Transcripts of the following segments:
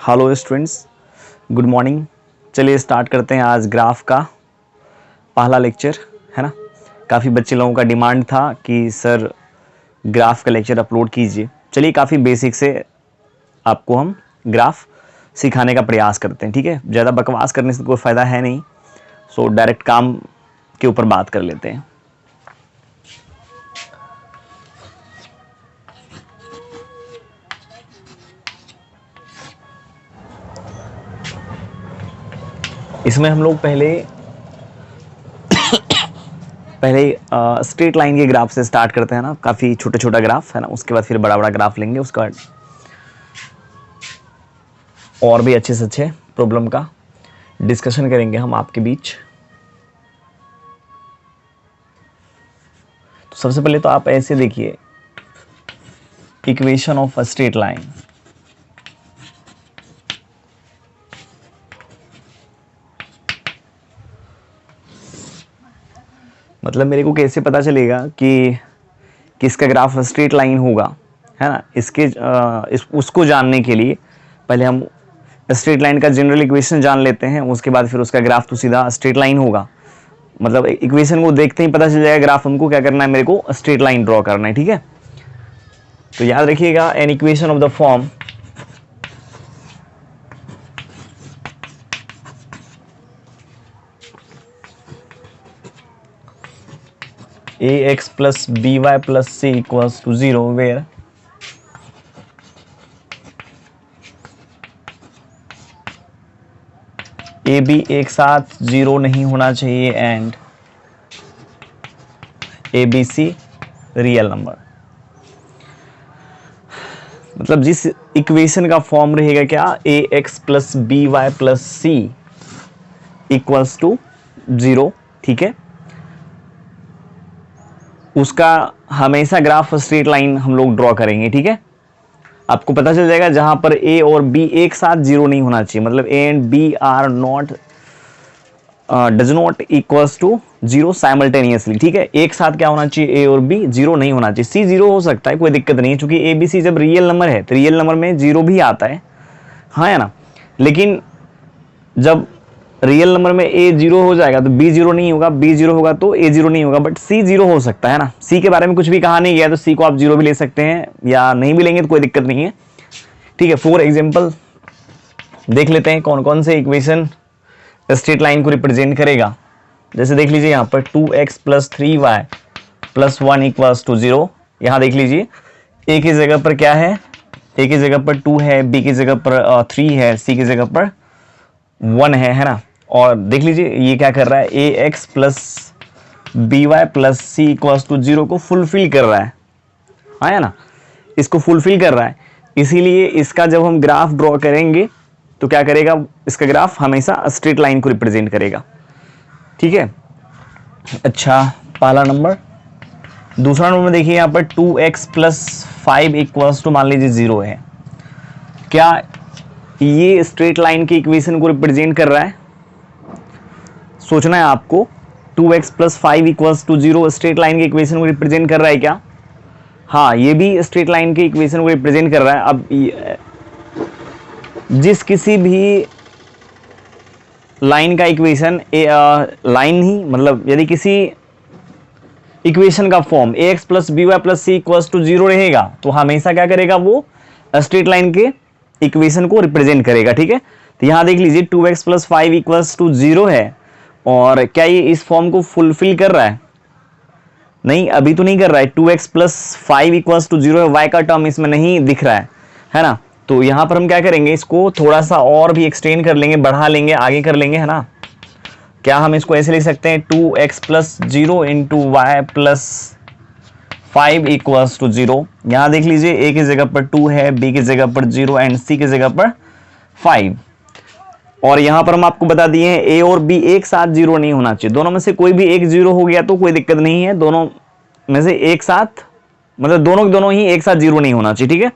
Hello students, good morning. चलिए start करते हैं आज ग्राफ का पहला लेक्चर, है ना। काफ़ी बच्चे लोगों का डिमांड था कि सर ग्राफ का लेक्चर अपलोड कीजिए। चलिए काफ़ी बेसिक से आपको हम ग्राफ सिखाने का प्रयास करते हैं, ठीक है। ज़्यादा बकवास करने से कोई फ़ायदा है नहीं, सो डायरेक्ट काम के ऊपर बात कर लेते हैं। इसमें हम लोग पहले स्ट्रेट लाइन के ग्राफ से स्टार्ट करते हैं ना, काफ़ी छोटा छोटा ग्राफ है ना। उसके बाद फिर बड़ा बड़ा ग्राफ लेंगे, उसके बाद और भी अच्छे से अच्छे प्रॉब्लम का डिस्कशन करेंगे हम आपके बीच। तो सबसे पहले तो आप ऐसे देखिए, equation of a straight line. मतलब मेरे को कैसे पता चलेगा कि किसका ग्राफ स्ट्रेट लाइन होगा, है ना। उसको जानने के लिए पहले हम स्ट्रेट लाइन का जनरल इक्वेशन जान लेते हैं, उसके बाद फिर उसका ग्राफ तो सीधा स्ट्रेट लाइन होगा। मतलब इक्वेशन को देखते ही पता चल जाएगा ग्राफ हमको क्या करना है, मेरे को स्ट्रेट लाइन ड्रॉ करना है, ठीक है। तो याद रखिएगा, an equation of the form ax plus by plus c equals to 0 where A B एक साथ 0 नहीं होना चाहिए and A B C real number. मतलब जिस इक्वेशन का फॉर्म रहेगा क्या, A X plus B Y plus C equals to 0, ठीक है, उसका हमेशा ग्राफ स्ट्रेट लाइन हम लोग ड्रॉ करेंगे, ठीक है। आपको पता चल जाएगा जहां पर ए और बी एक साथ 0 नहीं होना चाहिए, मतलब A and B are not does not equals to 0 simultaneously, ठीक है। एक साथ क्या होना चाहिए, ए और बी 0 नहीं होना चाहिए। सी 0 हो सकता है, कोई दिक्कत नहीं है, क्योंकि ए बी सी जब रियल नंबर है तो रियल नंबर में 0 भी आता है, हाँ है ना। लेकिन जब रियल नंबर में ए 0 हो जाएगा तो बी 0 नहीं होगा, बी 0 होगा तो ए 0 नहीं होगा, बट सी 0 हो सकता है ना। सी के बारे में कुछ भी कहा नहीं गया, तो सी को आप 0 भी ले सकते हैं या नहीं भी लेंगे तो कोई दिक्कत नहीं है, ठीक है। फॉर एग्जांपल देख लेते हैं कौन कौन से इक्वेशन स्ट्रेट लाइन को रिप्रेजेंट करेगा। जैसे देख लीजिए यहाँ पर 2x plus 3y plus 1 equals to 0। यहाँ देख लीजिए, ए की जगह पर क्या है, ए की जगह पर 2 है, बी की जगह पर 3 है, सी की जगह पर 1 है ना। और देख लीजिए ये क्या कर रहा है, A X plus B Y plus C equals to 0 को फुलफिल कर रहा है ना, इसको फुलफिल कर रहा है। इसीलिए इसका जब हम ग्राफ ड्रॉ करेंगे तो क्या करेगा, इसका ग्राफ हमेशा स्ट्रेट लाइन को रिप्रेजेंट करेगा, ठीक है। अच्छा, पहला नंबर। दूसरा नंबर देखिए यहाँ पर 2x प्लस 5 इक्वल्स टू मान लीजिए 0 है। क्या ये स्ट्रेट लाइन की इक्वेशन को रिप्रेजेंट कर रहा है? सोचना है आपको। 2x plus 5 equals to 0 straight line की इक्वेशन को रिप्रेजेंट कर रहा है क्या? हाँ, ये भी स्ट्रेट लाइन की इक्वेशन को रिप्रेजेंट कर रहा है। अब जिस किसी भी लाइन का इक्वेशन लाइन ही, मतलब यदि किसी इक्वेशन का form A X plus B Y plus C equals to 0 रहेगा तो हमेशा क्या करेगा, वो स्ट्रेट लाइन के इक्वेशन को रिप्रेजेंट करेगा, ठीक है। तो यहां देख लीजिए 2x प्लस 5 इक्वल्स टू 0 है, और क्या ये इस फॉर्म को फुलफिल कर रहा है? नहीं, अभी तो नहीं कर रहा है। 2x प्लस 5 इक्वल्स टू 0 है, y का टर्म इसमें नहीं दिख रहा है ना। तो यहां पर हम क्या करेंगे, इसको थोड़ा सा और भी एक्सटेंड कर लेंगे, बढ़ा लेंगे, आगे कर लेंगे, है ना। क्या हम इसको ऐसे लिख सकते हैं, 2x plus 0 into Y plus 5 equals to 0। यहां देख लीजिए, ए की जगह पर 2 है, बी की जगह पर 0 एंड सी की जगह पर 5। और यहां पर हम आपको बता दिए हैं ए और बी एक साथ 0 नहीं होना चाहिए। दोनों में से कोई भी एक 0 हो गया तो कोई दिक्कत नहीं है, दोनों में से एक साथ, मतलब दोनों ही एक साथ 0 नहीं होना चाहिए, ठीक है।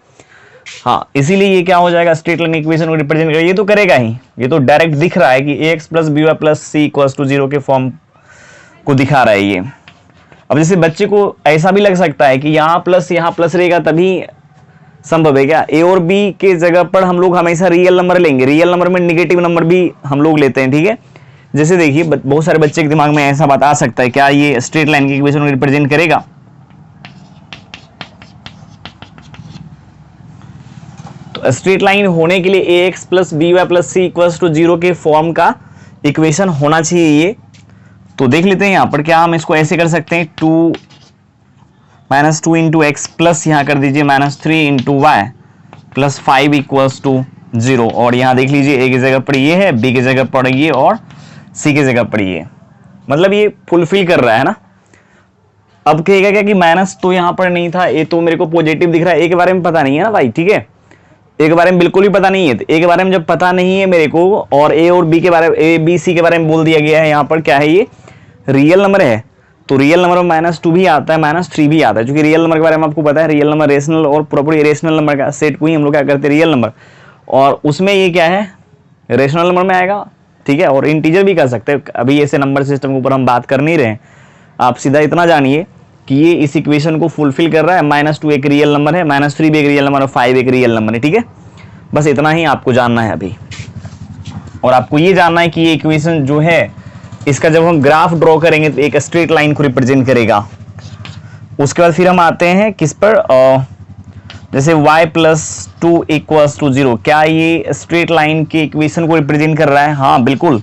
हाँ, इसीलिए ये क्या हो जाएगा, स्ट्रेट लाइन इक्वेशन को रिप्रेजेंट करेगा। ये तो करेगा ही, ये तो डायरेक्ट दिख रहा है कि A X plus B Y plus C equals to 0 के फॉर्म को दिखा रहा है ये। अब जैसे बच्चे को ऐसा भी लग सकता है कि यहाँ प्लस रहेगा तभी संभव है क्या? ए और बी के जगह पर हम लोग हमेशा रियल नंबर लेंगे, रियल नंबर में निगेटिव नंबर भी हम लोग लेते हैं, ठीक है। जैसे देखिए बहुत सारे बच्चे के दिमाग में ऐसा बात आ सकता है, क्या ये स्ट्रेट लाइन की इक्वेशन को रिप्रेजेंट करेगा? तो स्ट्रेट लाइन होने के लिए A X plus B Y plus C equals to 0 के फॉर्म का इक्वेशन होना चाहिए ये। तो देख लेते हैं यहाँ पर, क्या हम इसको ऐसे कर सकते हैं, 2 -2 इंटू एक्स प्लस यहाँ कर दीजिए -3 into Y plus 5 equals to 0। और यहाँ देख लीजिए ए की जगह पर ये है, बी की जगह पर ये और सी की जगह पर ये, मतलब ये फुलफिल कर रहा है ना। अब कहेगा क्या कि माइनस तो यहाँ पर नहीं था, ए तो मेरे को पॉजिटिव दिख रहा है, ए के बारे में पता नहीं है ना भाई, ठीक है। ए के बारे में बिल्कुल ही पता नहीं है, तो ए के बारे में जब पता नहीं है मेरे को और ए और बी के बारे में, ए बी सी के बारे में बोल दिया गया है, यहाँ पर क्या है, ये रियल नंबर है। तो रियल नंबर में -2 भी आता है, -3 भी आता है, क्योंकि रियल नंबर के बारे में आपको पता है, रियल नंबर रेशनल और प्रॉपर इरेशनल नंबर का सेट को ही हम लोग क्या करते हैं, रियल नंबर, और उसमें ये क्या है, रेशनल नंबर में आएगा, ठीक है। और इंटीजर भी कर सकते हैं, अभी ऐसे नंबर सिस्टम के ऊपर हम बात कर नहीं रहे हैं। आप सीधा इतना जानिए कि ये इस इक्वेशन को फुलफिल कर रहा है, -2 एक रियल नंबर है, -3 भी एक रियल नंबर है, 5 एक रियल नंबर है, ठीक है। बस इतना ही आपको जानना है अभी। और आपको ये जानना है कि ये इक्वेशन जो है, इसका जब हम ग्राफ ड्रॉ करेंगे तो एक स्ट्रेट लाइन को रिप्रेजेंट करेगा। उसके बाद फिर हम आते हैं किस पर, जैसे y + 2 = 0, क्या ये स्ट्रेट लाइन के इक्वेशन को रिप्रेजेंट कर रहा है? हाँ बिल्कुल।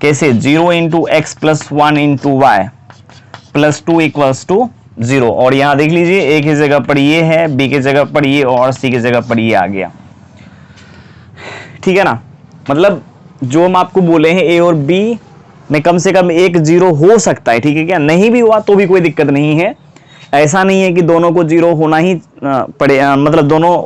कैसे? 0 into X plus 1 into Y plus 2 = 0। और यहाँ देख लीजिए ए की जगह पर ये है, बी की जगह पर ये और सी की जगह पर ये आ गया, ठीक है ना। मतलब जो हम आपको बोले हैं ए और बी में कम से कम एक 0 हो सकता है, ठीक है क्या। नहीं भी हुआ तो भी कोई दिक्कत नहीं है, ऐसा नहीं है कि दोनों को 0 होना ही मतलब दोनों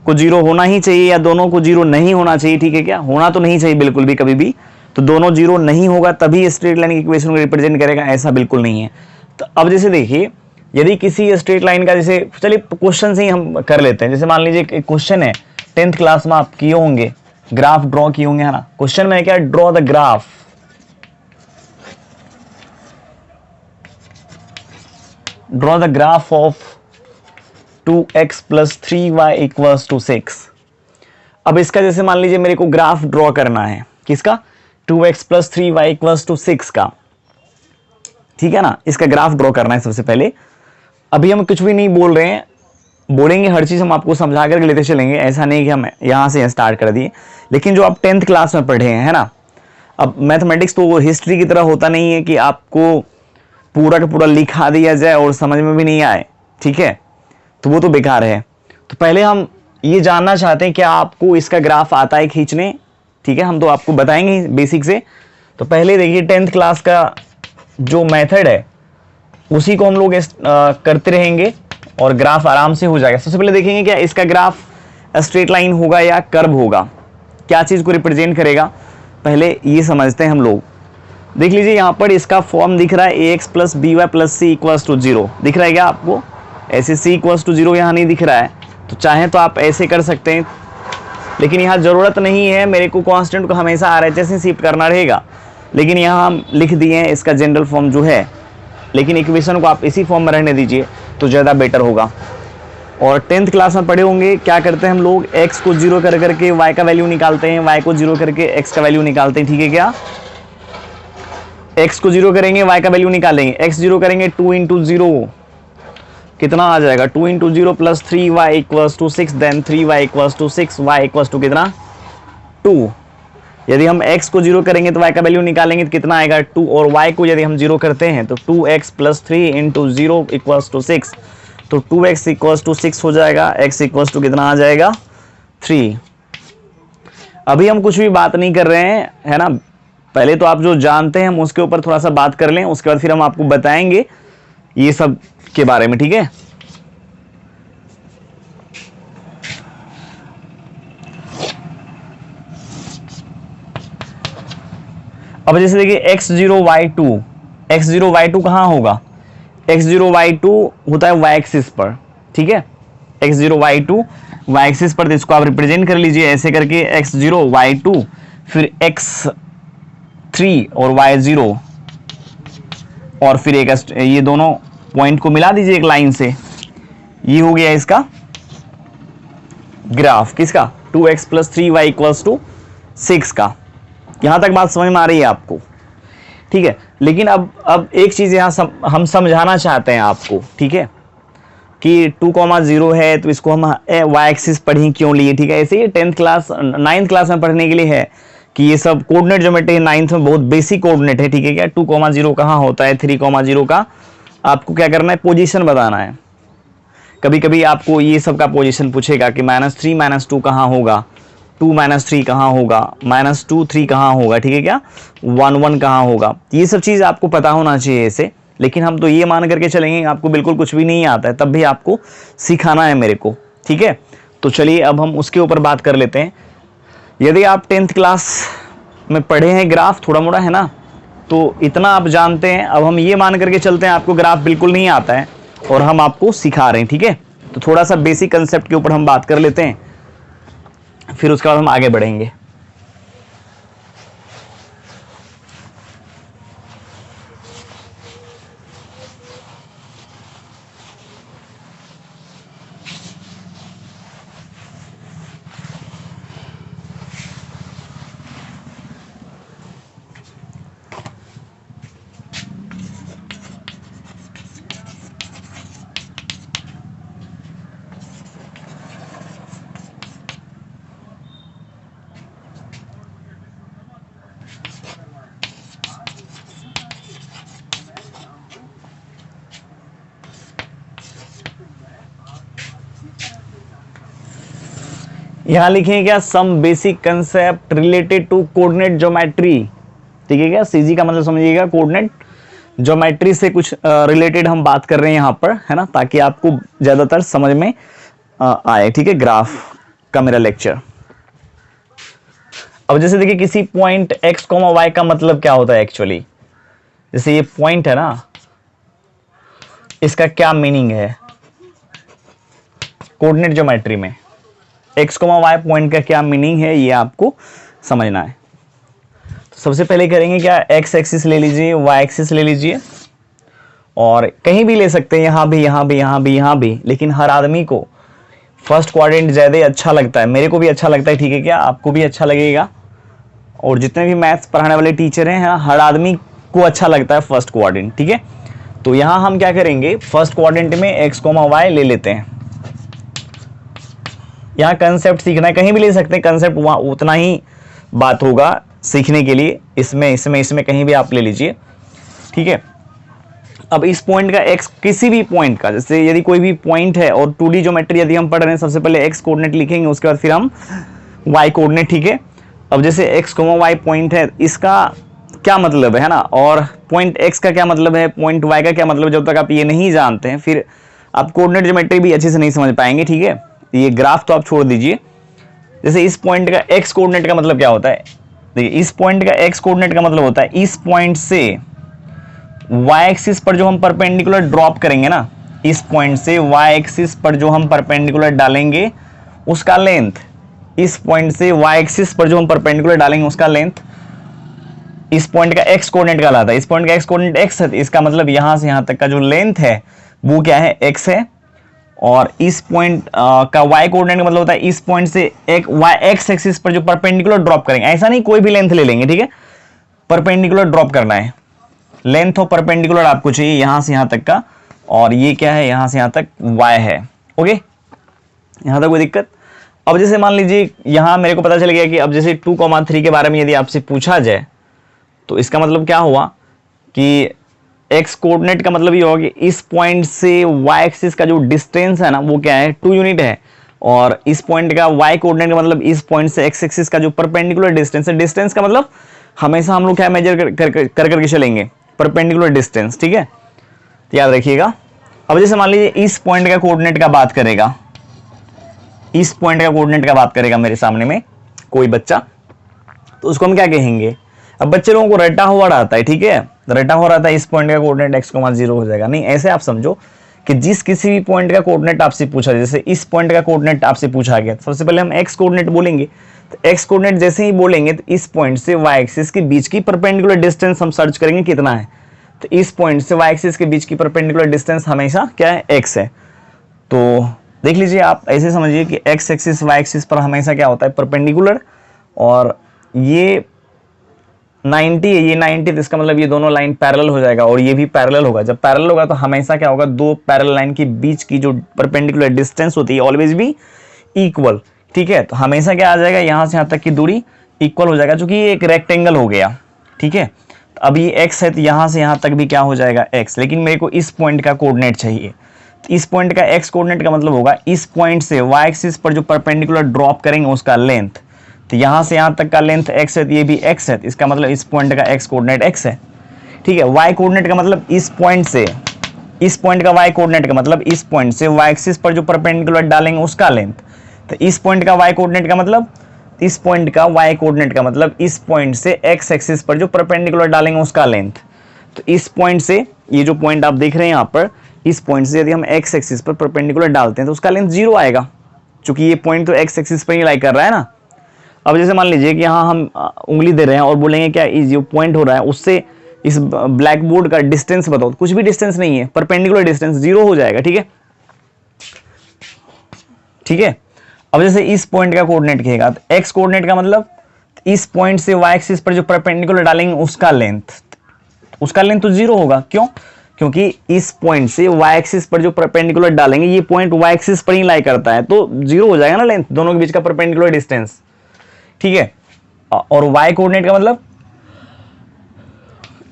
को 0 होना ही चाहिए या दोनों को 0 नहीं होना चाहिए, ठीक है क्या। होना तो नहीं चाहिए बिल्कुल भी, कभी भी। तो दोनों 0 नहीं होगा तभी स्ट्रेट लाइन की इक्वेशन को रिप्रेजेंट करेगा, ऐसा बिल्कुल नहीं है। तो अब जैसे देखिए, यदि किसी स्ट्रेट लाइन का, जैसे चलिए क्वेश्चन से ही हम कर लेते हैं। जैसे मान लीजिए एक क्वेश्चन है, 10th क्लास में आप किए होंगे, ग्राफ ड्रॉ किए होंगे, है ना। क्वेश्चन में क्या, draw the graph, draw the graph of 2x + 3y = 6। अब इसका जैसे मान लीजिए मेरे को ग्राफ ड्रॉ करना है, किसका, 2x + 3y = 6 का, ठीक है ना। इसका ग्राफ ड्रॉ करना है सबसे पहले। अभी हम कुछ भी नहीं बोल रहे हैं, बोलेंगे हर चीज हम आपको समझा करके लेते चलेंगे, ऐसा नहीं कि हम यहां से स्टार्ट कर दिए। लेकिन जो आप 10th क्लास में पढ़े हैं, है ना। अब मैथमेटिक्स तो हिस्ट्री की तरह होता नहीं है कि आपको पूरा का पूरा लिखा दिया जाए और समझ में भी नहीं आए, ठीक है, तो वो तो बेकार है। तो पहले हम ये जानना चाहते हैं क्या आपको इसका ग्राफ आता है खींचने, ठीक है। हम तो आपको बताएंगे बेसिक से। तो पहले देखिए 10th क्लास का जो मेथड है उसी को हम लोग करते रहेंगे और ग्राफ आराम से हो जाएगा। सबसे पहले देखेंगे क्या इसका ग्राफ स्ट्रेट लाइन होगा या कर्व होगा, क्या चीज को रिप्रेजेंट करेगा, पहले ये समझते हैं हम लोग। देख लीजिए यहाँ पर इसका फॉर्म दिख रहा है, ax + by + c = 0 दिख रहा है क्या आपको? ऐसे c = 0 यहाँ नहीं दिख रहा है, तो चाहे तो आप ऐसे कर सकते हैं, लेकिन यहाँ जरूरत नहीं है, मेरे को कांस्टेंट को हमेशा RHS से शिफ्ट करना रहेगा। लेकिन यहाँ हम लिख दिए हैं इसका जनरल फॉर्म जो है, लेकिन इक्वेशन को आप इसी फॉर्म में रहने दीजिए तो ज़्यादा बेटर होगा। और 10th क्लास में पढ़े होंगे क्या करते हैं हम लोग, x को 0 कर करके y का वैल्यू निकालते हैं, y को 0 करके x का वैल्यू निकालते हैं, ठीक है क्या। x को 0 करेंगे, y का वैल्यू निकालेंगे, x 0 करेंगे, 2 × 0 कितना आ जाएगा, 2 × 0 + 3y = 6, देन 3y = 6, y = कितना, 2। यदि हम x को 0 करेंगे तो y का वैल्यू निकालेंगे तो कितना आएगा, 2, और y को यदि हम 0 करते हैं तो 2x + 3 × 0 = 6, तो 2x = 6 हो जाएगा, x = कितना आ जाएगा, 3। अभी हम कुछ भी बात नहीं कर रहे हैं, है ना। पहले तो आप जो जानते हैं हम उसके ऊपर थोड़ा सा बात कर लें, उसके बाद फिर हम आपको बताएंगे ये सब के बारे में, ठीक है। अब जैसे देखिए x0 y2 कहाँ होगा, x0 y2 होता है y एक्सिस पर, ठीक है। x0 y2 y एक्सिस पर, तो इसको आप रिप्रेजेंट कर लीजिए ऐसे करके, x0 y2 फिर x3 और y0, और फिर एक ये दोनों पॉइंट को मिला दीजिए एक लाइन से, ये हो गया इसका ग्राफ किसका, 2x plus 3y equals to 6 का। यहां तक बात समझ में आ रही है आपको, ठीक है। लेकिन अब एक चीज यहां हम समझाना चाहते हैं आपको, ठीक है, कि 2,0 है तो इसको हम वाई एक्सिस पर ही क्यों लिए, ठीक है। ऐसे ही 10th क्लास 9th क्लास में पढ़ने के लिए है कि ये सब कोऑर्डिनेट ज्योमेट्री 9th में बहुत बेसिक कोऑर्डिनेट है, ठीक है। क्या 2,0 कहाँ होता है, 3,0 का आपको क्या करना है, पोजीशन बताना है। कभी कभी आपको ये सब का पोजीशन पूछेगा कि -3 -2 कहाँ होगा, 2 -3 कहाँ होगा, -2 3 कहाँ होगा, ठीक है। क्या 1 1 कहाँ होगा, ये सब चीज़ आपको पता होना चाहिए ऐसे। लेकिन हम तो ये मान करके चलेंगे आपको बिल्कुल कुछ भी नहीं आता है, तब भी आपको सिखाना है मेरे को, ठीक है। तो चलिए अब हम उसके ऊपर बात कर लेते हैं। यदि आप 10th क्लास में पढ़े हैं ग्राफ थोड़ा मोड़ा, है ना, तो इतना आप जानते हैं। अब हम ये मान करके चलते हैं आपको ग्राफ बिल्कुल नहीं आता है और हम आपको सिखा रहे हैं, ठीक है। तो थोड़ा सा बेसिक कंसेप्ट के ऊपर हम बात कर लेते हैं, फिर उसके बाद हम आगे बढ़ेंगे। यहां लिखें क्या, some basic concept related to coordinate geometry, ठीक है। क्या सीजी का मतलब समझिएगा, कोऑर्डिनेट ज्योमेट्री से कुछ रिलेटेड हम बात कर रहे हैं यहां पर, है ना, ताकि आपको ज्यादातर समझ में आए, ठीक है, ग्राफ का मेरा लेक्चर। अब जैसे देखिए किसी पॉइंट x, y का मतलब क्या होता है एक्चुअली, जैसे ये पॉइंट है ना, इसका क्या मीनिंग है कोऑर्डिनेट ज्योमेट्री में, x, y पॉइंट का क्या मीनिंग है ये आपको समझना है। तो सबसे पहले करेंगे क्या, x एक्सिस ले लीजिए, y एक्सिस ले लीजिए, और कहीं भी ले सकते हैं, यहां भी, यहां भी, यहां भी, यहां भी, लेकिन हर आदमी को फर्स्ट क्वाड्रेंट ज्यादा अच्छा लगता है। मेरे को भी अच्छा लगता है, ठीक है। क्या आपको भी अच्छा लगेगा, और जितने भी मैथ्स पढ़ाने वाले टीचर हैं, हर आदमी को अच्छा लगता है फर्स्ट क्वाड्रेंट, ठीक है। तो यहां हम क्या करेंगे, फर्स्ट क्वाड्रेंट में x, y ले लेते हैं। यहाँ कंसेप्ट सीखना है, कहीं भी ले सकते हैं कंसेप्ट, वहाँ उतना ही बात होगा सीखने के लिए, इसमें कहीं भी आप ले लीजिए, ठीक है। अब इस पॉइंट का x, किसी भी पॉइंट का, जैसे यदि कोई भी पॉइंट है और 2D ज्योमेट्री यदि हम पढ़ रहे हैं, सबसे पहले x कोऑर्डिनेट लिखेंगे, उसके बाद फिर हम y कोऑर्डिनेट, ठीक है। अब जैसे x, y पॉइंट है, इसका क्या मतलब है ना, और पॉइंट x का क्या मतलब है, पॉइंट y का क्या मतलब, जब तक आप ये नहीं जानते हैं फिर आप कोऑर्डिनेट ज्योमेट्री भी अच्छे से नहीं समझ पाएंगे, ठीक है। ये ग्राफ तो आप छोड़ दीजिए। जैसे इस पॉइंट का x कोऑर्डिनेट का मतलब क्या होता है, देखिए इस पॉइंट का x कोऑर्डिनेट का मतलब होता है इस पॉइंट से y एक्सिस पर जो हम परपेंडिकुलर ड्रॉप करेंगे ना, इस पॉइंट से y एक्सिस पर जो हम परपेंडिकुलर डालेंगे उसका लेंथ, इस पॉइंट से y एक्सिस पर जो हम परपेंडिकुलर डालेंगे उसका लेंथ इस पॉइंट का x कोऑर्डिनेट कहलाता है। इस पॉइंट का x कोऑर्डिनेट x है, इसका मतलब यहां से यहां तक का जो लेंथ है वो क्या है, x है। और इस पॉइंट का y कोऑर्डिनेट का मतलब होता है इस पॉइंट से एक y x एक्सिस पर जो परपेंडिकुलर ड्रॉप करेंगे, ऐसा नहीं कोई भी लेंथ ले लेंगे, ठीक है, परपेंडिकुलर ड्रॉप करना है, लेंथ ऑफ परपेंडिकुलर आपको चाहिए यहां से यहां तक का, और ये क्या है, यहां से यहां तक y है, ओके, यहां तक कोई दिक्कत। अब जैसे मान लीजिए यहां मेरे को पता चल गया कि अब जैसे 2,3 के बारे में यदि आपसे पूछा जाए तो इसका मतलब क्या हुआ कि x कोऑर्डिनेट का मतलब ये होगा कि इस पॉइंट से y एक्सिस का जो डिस्टेंस है ना वो क्या है, 2 यूनिट है, और इस पॉइंट का y कोऑर्डिनेट का मतलब इस पॉइंट से x एक्सिस का जो परपेंडिकुलर डिस्टेंस है, डिस्टेंस का मतलब हमेशा हम लोग क्या मेजर करके चलेंगे, परपेंडिकुलर डिस्टेंस, ठीक है, तो याद रखिएगा। अब जैसे मान लीजिए इस पॉइंट का कोऑर्डिनेट का बात करेगा, इस पॉइंट का कोऑर्डिनेट का बात करेगा मेरे सामने में कोई बच्चा, तो उसको हम क्या कहेंगे, अब बच्चे लोगों को रटा हुआ रहता है, ठीक है, रटा हुआ रहता है, इस पॉइंट का कोऑर्डिनेट x, 0 हो जाएगा, नहीं ऐसे आप समझो कि जिस किसी भी पॉइंट का कोऑर्डिनेट आपसे पूछा, जैसे इस पॉइंट का कोऑर्डिनेट आपसे पूछा गया, सबसे पहले हम x कोऑर्डिनेट बोलेंगे, तो x कोऑर्डिनेट जैसे ही बोलेंगे तो इस पॉइंट से y एक्सिस के बीच की परपेंडिकुलर डिस्टेंस हम सर्च करेंगे कितना है, तो इस पॉइंट से y एक्सिस के बीच की परपेंडिकुलर डिस्टेंस हमेशा क्या है, x है। तो देख लीजिए आप, ऐसे समझिए कि एक्स एक्सिस वाई एक्सिस पर हमेशा क्या होता है, परपेंडिकुलर, और ये 90 है, ये 90, तो इसका मतलब ये दोनों लाइन पैरेलल हो जाएगा और ये भी पैरेलल होगा। जब पैरेलल होगा तो हमेशा क्या होगा, दो पैरेलल लाइन के बीच की जो परपेंडिकुलर डिस्टेंस होती है ऑलवेज भी इक्वल। ठीक है, तो हमेशा क्या आ जाएगा, यहां से यहां तक की दूरी इक्वल हो जाएगा, क्योंकि ये एक रेक्टेंगल हो गया। ठीक है, तो अब ये x है तो यहां से यहां तक भी क्या हो जाएगा x, लेकिन मेरे को इस पॉइंट का कोऑर्डिनेट चाहिए। तो इस पॉइंट का x कोऑर्डिनेट का मतलब होगा इस पॉइंट से y एक्सिस पर जो परपेंडिकुलर ड्रॉप करेंगे उसका लेंथ। तो यहां से यहां तक का लेंथ x है, तो ये भी x है, तो इसका मतलब इस पॉइंट का x कोऑर्डिनेट x है। ठीक है, y कोऑर्डिनेट का मतलब इस पॉइंट से इस पॉइंट का y कोऑर्डिनेट का मतलब इस पॉइंट से y एक्सिस पर जो परपेंडिकुलर डालेंगे उसका लेंथ। तो इस पॉइंट का y कोऑर्डिनेट का मतलब इस पॉइंट का y कोऑर्डिनेट का मतलब इस पॉइंट से x एक्सिस पर जो परपेंडिकुलर डालेंगे उसका लेंथ। तो इस पॉइंट से ये जो पॉइंट आप देख रहे हैं यहाँ पर, इस पॉइंट से यदि हम x एक्सिस पर परपेंडिकुलर डालते हैं तो उसका लेंथ 0 आएगा, क्योंकि ये पॉइंट तो x एक्सिस पर ही लाई कर रहा है ना। अब जैसे मान लीजिए कि यहाँ हम उंगली दे रहे हैं और बोलेंगे क्या इस जो पॉइंट हो रहा है उससे इस ब्लैक बोर्ड का डिस्टेंस बताओ, कुछ भी डिस्टेंस नहीं है, परपेंडिकुलर डिस्टेंस 0 हो जाएगा। ठीक है, ठीक है। अब जैसे इस पॉइंट का कोऑर्डिनेट कहेगा तो x कोऑर्डिनेट का मतलब इस पॉइंट से y एक्सिस पर जो परपेंडिकुलर डालेंगे उसका लेंथ तो 0 होगा। क्यों? क्योंकि इस पॉइंट से y एक्सिस पर जो परपेंडिकुलर डालेंगे ये पॉइंट y एक्सिस पर ही लाई करता है, तो 0 हो जाएगा ना लेंथ, दोनों के बीच का परपेंडिकुलर डिस्टेंस। ठीक है, और y कोऑर्डिनेट का मतलब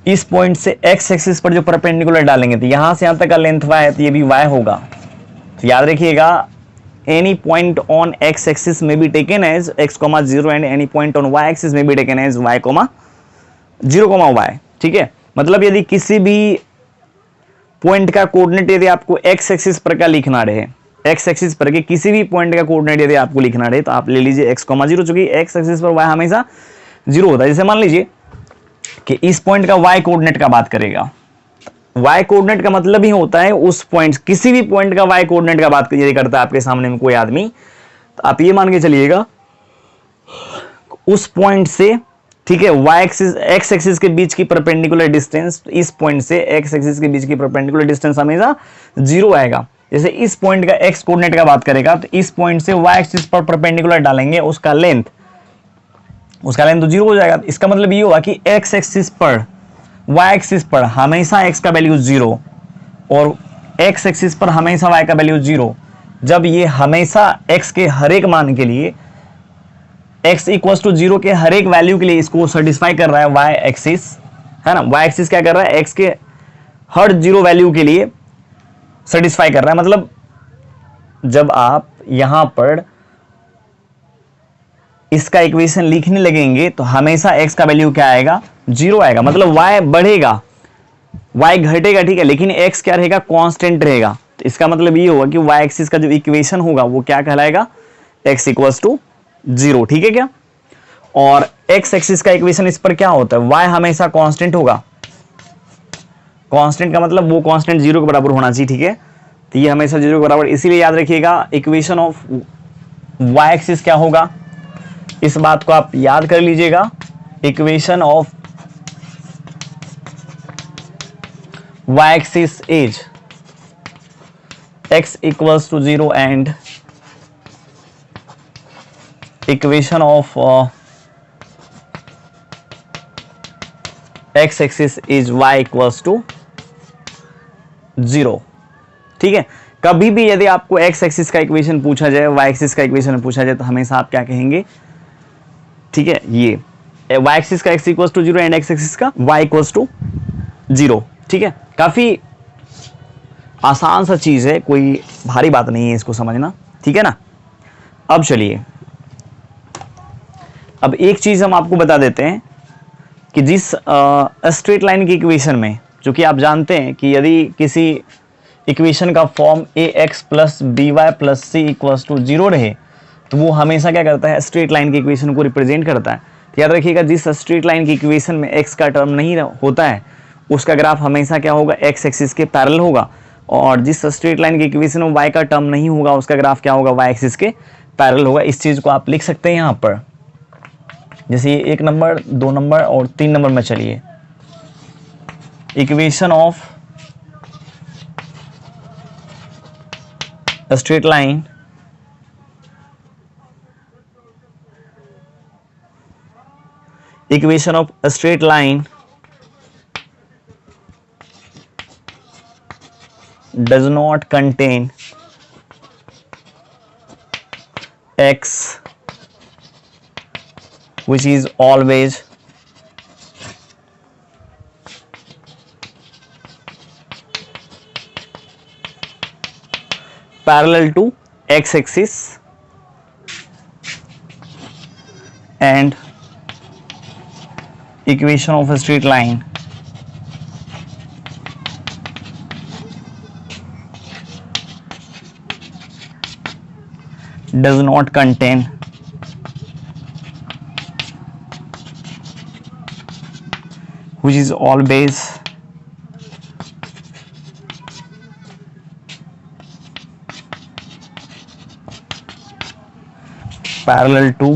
इस पॉइंट से x एक्सिस पर जो परपेंडिकुलर डालेंगे तो यहां से यहां तक का लेंथ y है, तो ये भी y होगा। तो याद रखिएगा, any point on x axis may be taken as x, 0 and any point on y axis may be taken as y, 0, y। ठीक है, मतलब यदि किसी भी पॉइंट का कोऑर्डिनेट यदि आपको x एक्सिस पर का लिखना रहे, x एक्सिस पर के किसी भी पॉइंट का कोऑर्डिनेट यदि आपको लिखना रहे तो आप ले लीजिए x, 0, चूंकि x एक्सिस पर y हमेशा 0 होता है। जैसे मान लीजिए कि इस पॉइंट का y कोऑर्डिनेट का बात करेगा, y कोऑर्डिनेट का मतलब ही होता है उस पॉइंट, किसी भी पॉइंट का y कोऑर्डिनेट का बात यदि करता है आपके सामने में कोई आदमी, तो आप ये मान के चलिएगा उस पॉइंट से, ठीक है, y एक्सिस x एक्सिस के बीच की परपेंडिकुलर डिस्टेंस, इस पॉइंट से x एक्सिस के बीच की परपेंडिकुलर डिस्टेंस हमेशा 0 आएगा। जैसे इस पॉइंट का x कोऑर्डिनेट का बात करेगा तो इस पॉइंट से y एक्सिस पर परपेंडिकुलर डालेंगे उसका लेंथ तो 0 हो जाएगा। इसका मतलब ये हुआ कि x एक्सिस पर y एक्सिस पर हमेशा x का वैल्यू 0 और x एक्सिस पर हमेशा y का वैल्यू 0। जब ये हमेशा x के हर एक मान के लिए x इक्वल्स टू 0 के हर एक वैल्यू के लिए इसको सेटिस्फाई कर रहा है y एक्सिस, है ना। y एक्सिस क्या कर रहा है, x के हर 0 वैल्यू के लिए सेटिस्फाई कर रहा है। मतलब जब आप यहां पर इसका इक्वेशन लिखने लगेंगे तो हमेशा x का वैल्यू क्या आएगा, 0 आएगा। मतलब y बढ़ेगा, y घटेगा, ठीक है, लेकिन x क्या रहेगा, कांस्टेंट रहेगा। तो इसका मतलब ये होगा कि y एक्सिस का जो इक्वेशन होगा वो क्या कहलाएगा, x इक्वल्स टू 0। ठीक है क्या? और x एक्सिस का इक्वेशन इस पर क्या होता है, y हमेशा कांस्टेंट होगा। कांस्टेंट का मतलब वो कांस्टेंट 0 के बराबर होना चाहिए। ठीक है, तो ये हमेशा 0 के बराबर, इसीलिए याद रखिएगा इक्वेशन ऑफ y एक्सिस क्या होगा, इस बात को आप याद कर लीजिएगा। Equation of y axis is x equals to 0 and equation of x axis is y equals to 0। ठीक है, कभी भी यदि आपको x एक्सिस का इक्वेशन पूछा जाए, y एक्सिस का इक्वेशन पूछा जाए, तो हमेशा आप क्या कहेंगे, ठीक है, ये y एक्सिस का x equals to 0 and x axis का y इक्वल्स टू 0। ठीक है, काफी आसान सा चीज है, कोई भारी बात नहीं है इसको समझना। ठीक है ना। अब चलिए, अब एक चीज हम आपको बता देते हैं कि जिस स्ट्रेट लाइन की इक्वेशन में, जो कि आप जानते हैं कि यदि किसी इक्वेशन का form ax plus B Y plus C equals to 0 रहे तो वो हमेशा क्या करता है, स्ट्रेट लाइन की इक्वेशन को रिप्रेजेंट करता है। तो याद रखिएगा, जिस स्ट्रेट लाइन की इक्वेशन में x का टर्म नहीं होता है उसका ग्राफ हमेशा क्या होगा, x एक्सिस के पैरेलल होगा, और जिस स्ट्रेट लाइन की इक्वेशन में y का टर्म नहीं होगा उसका ग्राफ क्या होगा, y एक्सिस के पैरेलल होगा। इस चीज को आप लिख सकते हैं यहाँ पर, जैसे 1 नंबर, 2 नंबर और 3 नंबर में। चलिए, equation of a straight line equation of a straight line does not contain x which is always parallel to x axis and equation of a straight line does not contain which is always parallel to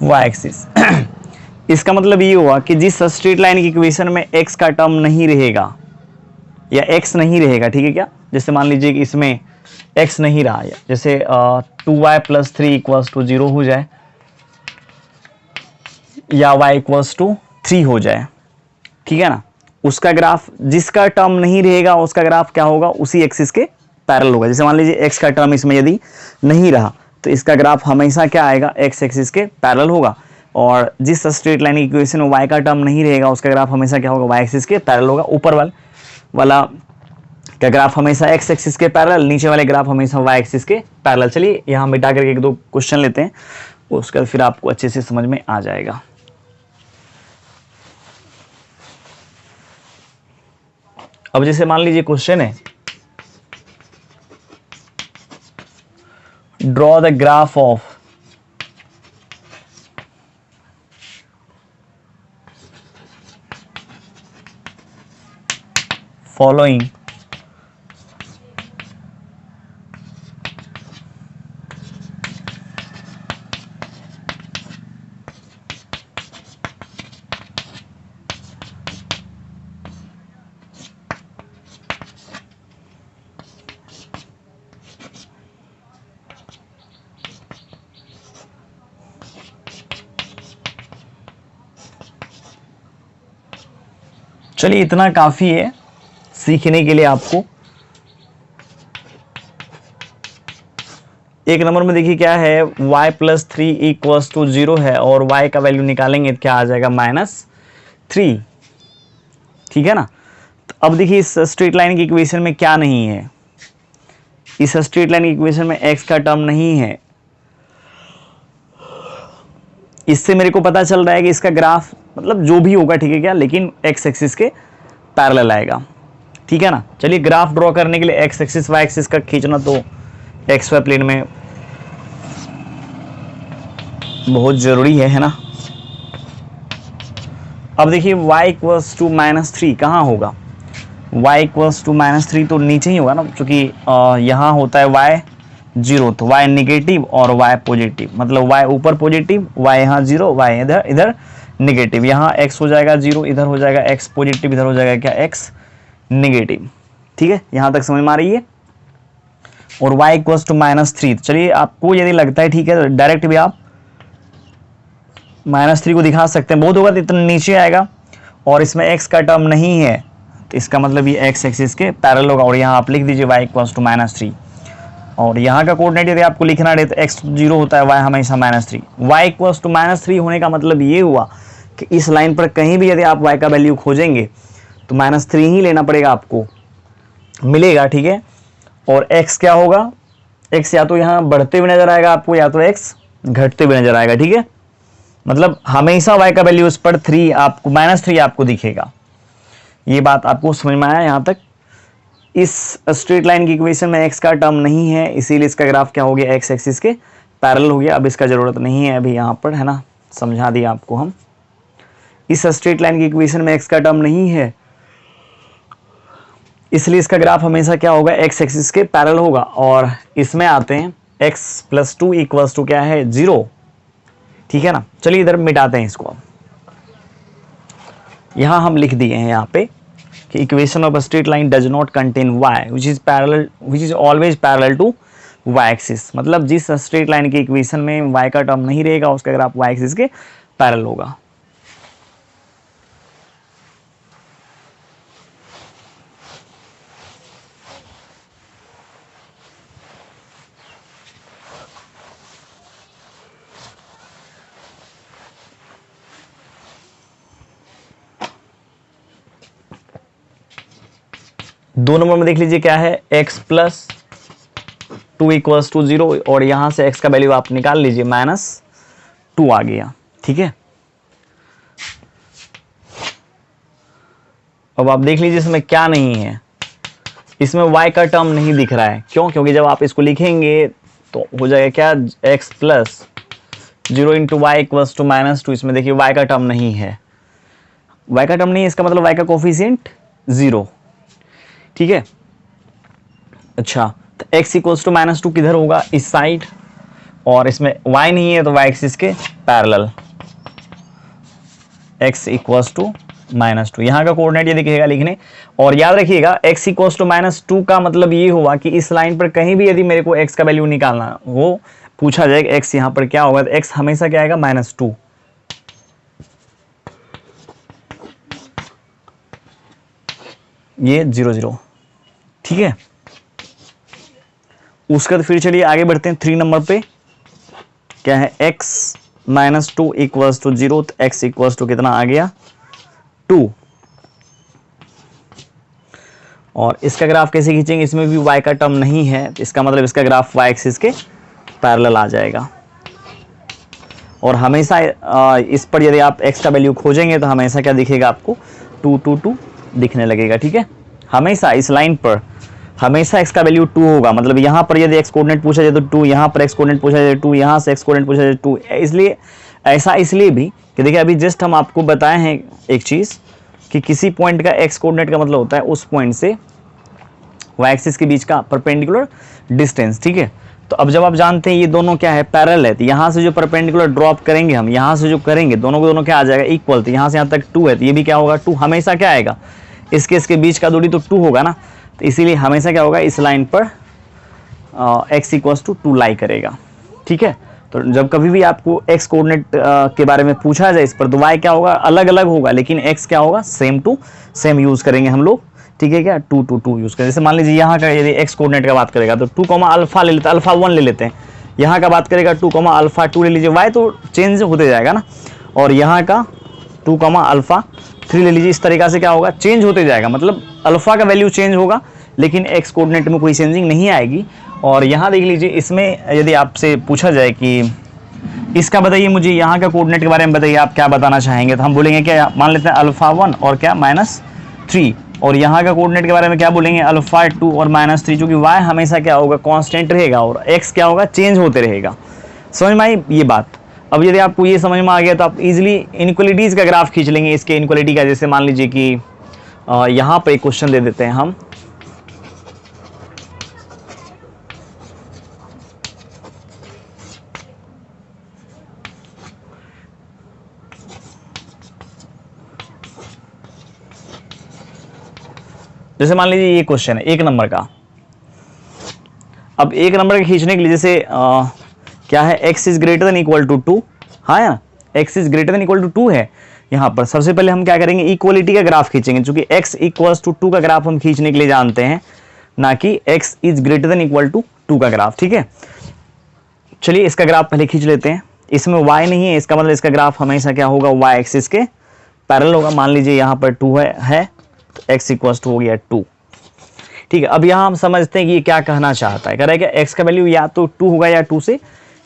y axis. इसका मतलब ये हुआ कि जिस straight line की equation में x का term नहीं रहेगा या x नहीं रहेगा, ठीक है क्या, जैसे मान लीजिए कि इसमें x नहीं रहा, जैसे 2y + 3 = 0 हो जाए या y = 3 हो जाए, ठीक है ना, उसका ग्राफ जिसका टर्म नहीं रहेगा उसका ग्राफ क्या होगा, उसी एक्सिस के पैरेलल होगा। जैसे मान लीजिए x का टर्म इसमें यदि नहीं रहा तो इसका ग्राफ हमेशा क्या आएगा, x एक्सिस के पैरेलल होगा, और जिस स्ट्रेट लाइन इक्वेशन में y का टर्म नहीं रहेगा उसका ग्राफ हमेशा क्या होगा, y एक्सिस के पैरेलल होगा। ऊपर वाला का ग्राफ हमेशा x एक्सिस के पैरेलल, नीचे वाले ग्राफ हमेशा y एक्सिस के पैरेलल। चलिए यहाँ मिटा करके 1-2 क्वेश्चन लेते हैं, उसके बाद फिर आपको अच्छे से समझ में आ जाएगा। अब जैसे मान लीजिए क्वेश्चन है, draw the graph of following चलिए इतना काफी है सीखने के लिए आपको। एक नंबर में देखिए क्या है, y + 3 = 0 है और y का वैल्यू निकालेंगे तो क्या आ जाएगा, -3, ठीक है ना। तो अब देखिए इस स्ट्रेट लाइन की इक्वेशन में क्या नहीं है, इस स्ट्रेट लाइन की इक्वेशन में x का टर्म नहीं है। इससे मेरे को पता चल रहा है कि इसका ग्राफ मतलब जो भी होगा, ठीक है क्या, लेकिन x एक्सिस के पैरेलल आएगा, ठीक है ना। चलिए ग्राफ ड्रॉ करने के लिए x एक्सिस y एक्सिस का खींचना तो xy प्लेन में बहुत जरूरी है ना। अब देखिए y = -3 कहाँ होगा, y = -3 तो नीचे ही होगा ना, क्योंकि यहाँ होता है y 0, तो y नेगेटिव और y पॉजिटिव, मतलब y ऊपर पॉजिटिव, y यहाँ 0, y इधर नेगेटिव, यहाँ x हो जाएगा 0, इधर हो जाएगा x पॉजिटिव, इधर हो जाएगा क्या, x नेगेटिव, ठीक है, यहाँ तक समझ में आ रही है। और y = -3, चलिए आपको यदि लगता है ठीक है तो डायरेक्ट भी आप -3 को दिखा सकते हैं, बहुत होगा तो इतना नीचे आएगा, और इसमें x का टर्म नहीं है तो इसका मतलब ये x एक्सिस के पैरेलल होगा, और यहाँ आप लिख दीजिए y = -3, और यहाँ का कोऑर्डिनेट यदि आपको लिखना रहे तो x 0 होता है, y हमेशा -3। y = -3 होने का मतलब ये हुआ कि इस लाइन पर कहीं भी यदि आप y का वैल्यू खोजेंगे तो -3 ही लेना पड़ेगा, आपको मिलेगा, ठीक है। और x क्या होगा, x या तो यहाँ बढ़ते हुए नजर आएगा आपको, या तो x घटते हुए नजर आएगा, ठीक है। मतलब हमेशा y का वैल्यू उस पर 3 आपको -3 आपको दिखेगा। ये बात आपको समझ में आया यहाँ तक। इस स्ट्रेट लाइन की इक्वेशन में x का टर्म नहीं है, इसीलिए इसका ग्राफ क्या हो गया, x एक्सिस के पैरेलल हो गया। अब इसका जरूरत नहीं है अभी यहाँ पर, है ना, समझा दिया आपको हम। इस स्ट्रेट लाइन की इक्वेशन में x का टर्म नहीं है, इसलिए इसका ग्राफ हमेशा क्या होगा, x एक्सिस के पैरेलल होगा। और इसमें आते हैं x + 2 = क्या है, 0, ठीक है ना। चलिए इधर मिटाते हैं इसको। अब यहाँ हम लिख दिए हैं यहाँ पे कि equation of a straight line does not contain Y which is always parallel to Y axis. मतलब जिस स्ट्रेट लाइन की इक्वेशन में वाई का टर्म नहीं रहेगा उसका ग्राफ वाई एक्सिस के पैरेलल होगा। दो नंबर में देख लीजिए क्या है, x प्लस 2 इक्वल्स टू 0 और यहां से x का वैल्यू आप निकाल लीजिए -2 आ गया। ठीक है, अब आप देख लीजिए इसमें क्या नहीं है, इसमें y का टर्म नहीं दिख रहा है। क्यों? क्योंकि जब आप इसको लिखेंगे तो हो जाएगा क्या, x plus 0 into Y equals to -2। इसमें देखिए y का टर्म नहीं है, y का टर्म नहीं है, इसका मतलब y का कोफिशिएंट 0। ठीक है, अच्छा तो x इक्वल्स टू -2 किधर होगा, इस साइड, और इसमें y नहीं है तो y एक्सिस के पैरेलल, x इक्वल्स टू -2। यहाँ का कोऑर्डिनेट ये दिखेगा लिखने, और याद रखिएगा x इक्वल्स टू -2 का मतलब ये हुआ कि इस लाइन पर कहीं भी यदि मेरे को x का वैल्यू निकालना हो, पूछा जाएगा x यहाँ पर क्या होगा, तो x हमेशा क्या आएगा, -2। ये 0 0। ठीक है, उसके बाद फिर चलिए आगे बढ़ते हैं 3 नंबर पे। क्या है, x -2 इक्वल्स टू 0, तो x इक्वल्स टू कितना आ गया, 2। और इसका ग्राफ कैसे खींचेंगे, इसमें भी y का टर्म नहीं है, तो इसका मतलब इसका ग्राफ y एक्सिस के पैरेलल आ जाएगा। और हमेशा इस पर यदि आप x का वैल्यू खोजेंगे तो हमेशा क्या दिखेगा आपको, 2 2 2 दिखने लगेगा। ठीक है, हमेशा इस लाइन पर हमेशा x का वैल्यू 2 होगा। मतलब यहाँ पर यदि x कोऑर्डिनेट पूछा जाए तो 2, यहाँ पर x कोऑर्डिनेट पूछा जाए 2, यहाँ से x कोऑर्डिनेट पूछा जाए 2। इसलिए ऐसा इसलिए भी कि देखिए अभी जस्ट हम आपको बताए हैं एक चीज़ कि किसी पॉइंट का x कोऑर्डिनेट का मतलब होता है उस पॉइंट से y एक्सिस के बीच का परपेंडिकुलर डिस्टेंस। ठीक है, तो अब जब आप जानते हैं ये दोनों क्या है, पैरेलल है, तो यहाँ से जो परपेंडिकुलर ड्रॉप करेंगे हम, यहाँ से जो करेंगे दोनों को दोनों क्या आ जाएगा, इक्वल। तो यहाँ से यहाँ तक 2 है, तो ये भी क्या होगा, 2। हमेशा क्या आएगा, इसके बीच का दूरी तो 2 होगा ना, तो इसीलिए हमेशा क्या होगा, इस लाइन पर x इक्वल्स टू 2 लाई करेगा। ठीक है, तो जब कभी भी आपको x कोऑर्डिनेट के बारे में पूछा जाए इस पर, तो y क्या होगा, अलग अलग होगा, लेकिन x क्या होगा, सेम टू सेम यूज करेंगे हम लोग। ठीक है, क्या 2 2 2 यूज करें। जैसे मान लीजिए यहाँ का यदि x कोऑर्डिनेट का बात करेगा तो 2 अल्फा ले लेते हैं, अल्फा 1 ले लेते हैं। यहाँ का बात करेगा 2 अल्फा 2 ले लीजिए, y तो चेंज होते जाएगा ना, और यहाँ का 2 अल्फा 3 ले लीजिए। इस तरीका से क्या होगा, चेंज होते जाएगा, मतलब अल्फा का वैल्यू चेंज होगा लेकिन x कोऑर्डिनेट में कोई चेंजिंग नहीं आएगी। और यहाँ देख लीजिए, इसमें यदि आपसे पूछा जाए कि इसका बताइए मुझे यहाँ का कोऑर्डिनेट के बारे में बताइए, आप क्या बताना चाहेंगे, तो हम बोलेंगे क्या, मान लेते हैं अल्फा 1 और क्या -3, और यहाँ का कोऑर्डिनेट के बारे में क्या बोलेंगे, अल्फा 2 और -3, क्योंकि y हमेशा क्या होगा, कांस्टेंट रहेगा और x क्या होगा, चेंज होते रहेगा। समझ में आई ये बात। अब यदि आपको ये समझ में आ गया तो आप इजीली इनइक्वालिटीज़ का ग्राफ खींच लेंगे, इसके इनइक्वालिटी का। जैसे मान लीजिए कि यहाँ पर एक क्वेश्चन दे देते हैं हम, जैसे मान लीजिए ये क्वेश्चन है 1 नंबर का। अब 1 नंबर के खींचने के लिए जैसे क्या है, x is greater than equal to 2। हाँ या x is greater than equal to 2 है। यहाँ पर सबसे पहले हम क्या करेंगे, इक्वलिटी का ग्राफ खींचेंगे, क्योंकि x इक्वल्स टू 2 का ग्राफ हम खींचने के लिए जानते हैं, ना कि x is greater than equal to 2 का ग्राफ। ठीक है, चलिए इसका ग्राफ पहले खींच लेते हैं। इसमें y नहीं है, इसका मतलब इसका ग्राफ हमेशा क्या होगा, y एक्सिस के पैरेलल होगा। मान लीजिए यहाँ पर 2 है तो x इक्वल्स टू हो गया 2। ठीक है, अब यहाँ हम समझते हैं कि ये क्या कहना चाहता है। कह रहा है कि x का वैल्यू या तो 2 होगा या 2 से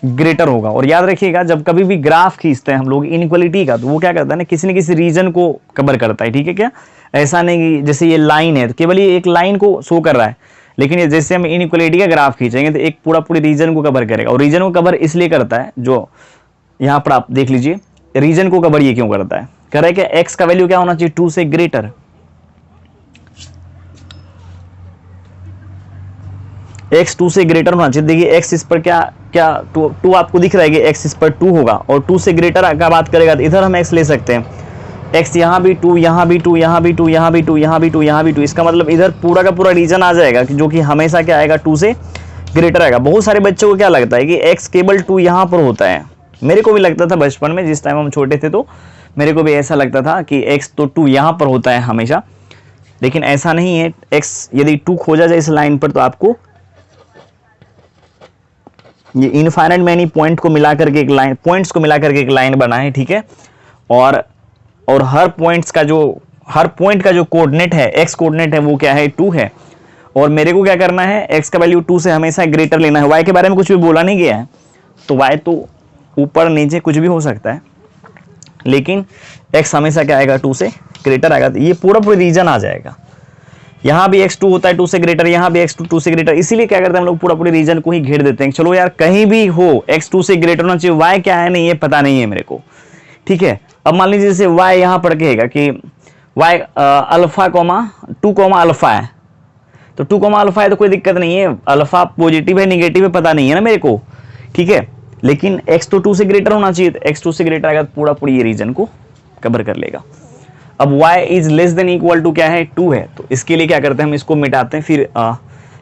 ग्रेटर होगा। और याद रखिएगा, जब कभी भी ग्राफ खींचते हैं हम लोग इनइक्वालिटी का, तो वो क्या करता है ना, किसी न किसी रीजन को कवर करता है। ठीक है, क्या ऐसा नहीं कि जैसे ये लाइन है तो केवल ये एक लाइन को शो कर रहा है, लेकिन ये जैसे हम इनइक्वालिटी का ग्राफ खींचेंगे तो एक पूरी रीजन को कवर करेगा। और रीजन को कवर इसलिए करता है, जो यहाँ पर आप देख लीजिए, रीजन को कवर ये क्यों करता है, कह रहा है कि x का वैल्यू क्या होना चाहिए, 2 से ग्रेटर। x 2 से ग्रेटर होना चाहिए। देखिए x इस पर क्या 2 आपको दिख रहा है कि x इस पर 2 होगा, और 2 से ग्रेटर का बात करेगा तो इधर हम x ले सकते हैं, एक्स यहाँ भी 2, यहाँ भी 2, यहाँ भी 2, यहाँ भी 2, यहाँ भी 2, यहाँ भी 2, इसका मतलब इधर पूरा का पूरा रीजन आ जाएगा जो कि हमेशा क्या आएगा, 2 से ग्रेटर आएगा। बहुत सारे बच्चों को क्या लगता है कि एक्स केवल 2 यहाँ पर होता है, मेरे को भी लगता था बचपन में, जिस टाइम हम छोटे थे तो मेरे को भी ऐसा लगता था कि एक्स तो 2 यहाँ पर होता है हमेशा, लेकिन ऐसा नहीं है। एक्स यदि 2 खोजा जाए इस लाइन पर तो आपको ये इनफाइनाइट मैनी पॉइंट को मिलाकर के एक लाइन, पॉइंट्स को मिलाकर के एक लाइन बना है, ठीक है। और हर पॉइंट्स का जो, हर पॉइंट का जो कोऑर्डिनेट है, एक्स कोऑर्डिनेट है, वो क्या है, 2 है। और मेरे को क्या करना है, एक्स का वैल्यू 2 से हमेशा ग्रेटर लेना है। वाई के बारे में कुछ भी बोला नहीं गया है, तो वाई तो ऊपर नीचे कुछ भी हो सकता है, लेकिन एक्स हमेशा क्या आएगा, 2 से ग्रेटर आएगा। तो ये पूरा रीजन आ जाएगा। यहाँ भी x2 होता है 2 से ग्रेटर, यहाँ भी x2 2 से ग्रेटर, इसीलिए क्या करते हैं हम लोग, पूरा पूरे रीजन को ही घेर देते हैं। चलो यार कहीं भी हो x 2 से ग्रेटर होना चाहिए, y क्या है नहीं ये पता नहीं है मेरे को, ठीक है। अब मान लीजिए जैसे y यहाँ पर कहेगा कि y alpha comma 2 comma alpha है, तो 2 कोमा अल्फा है तो कोई दिक्कत नहीं है, अल्फा पॉजिटिव है निगेटिव है पता नहीं है ना मेरे को, ठीक है। लेकिन x तो 2 से ग्रेटर होना चाहिए, तो x 2 से ग्रेटर आएगा तो पूरा पूरी ये रीजन को कवर कर लेगा। अब y is less than equal to क्या है, 2 है, तो इसके लिए क्या करते हैं हम इसको मिटाते हैं। फिर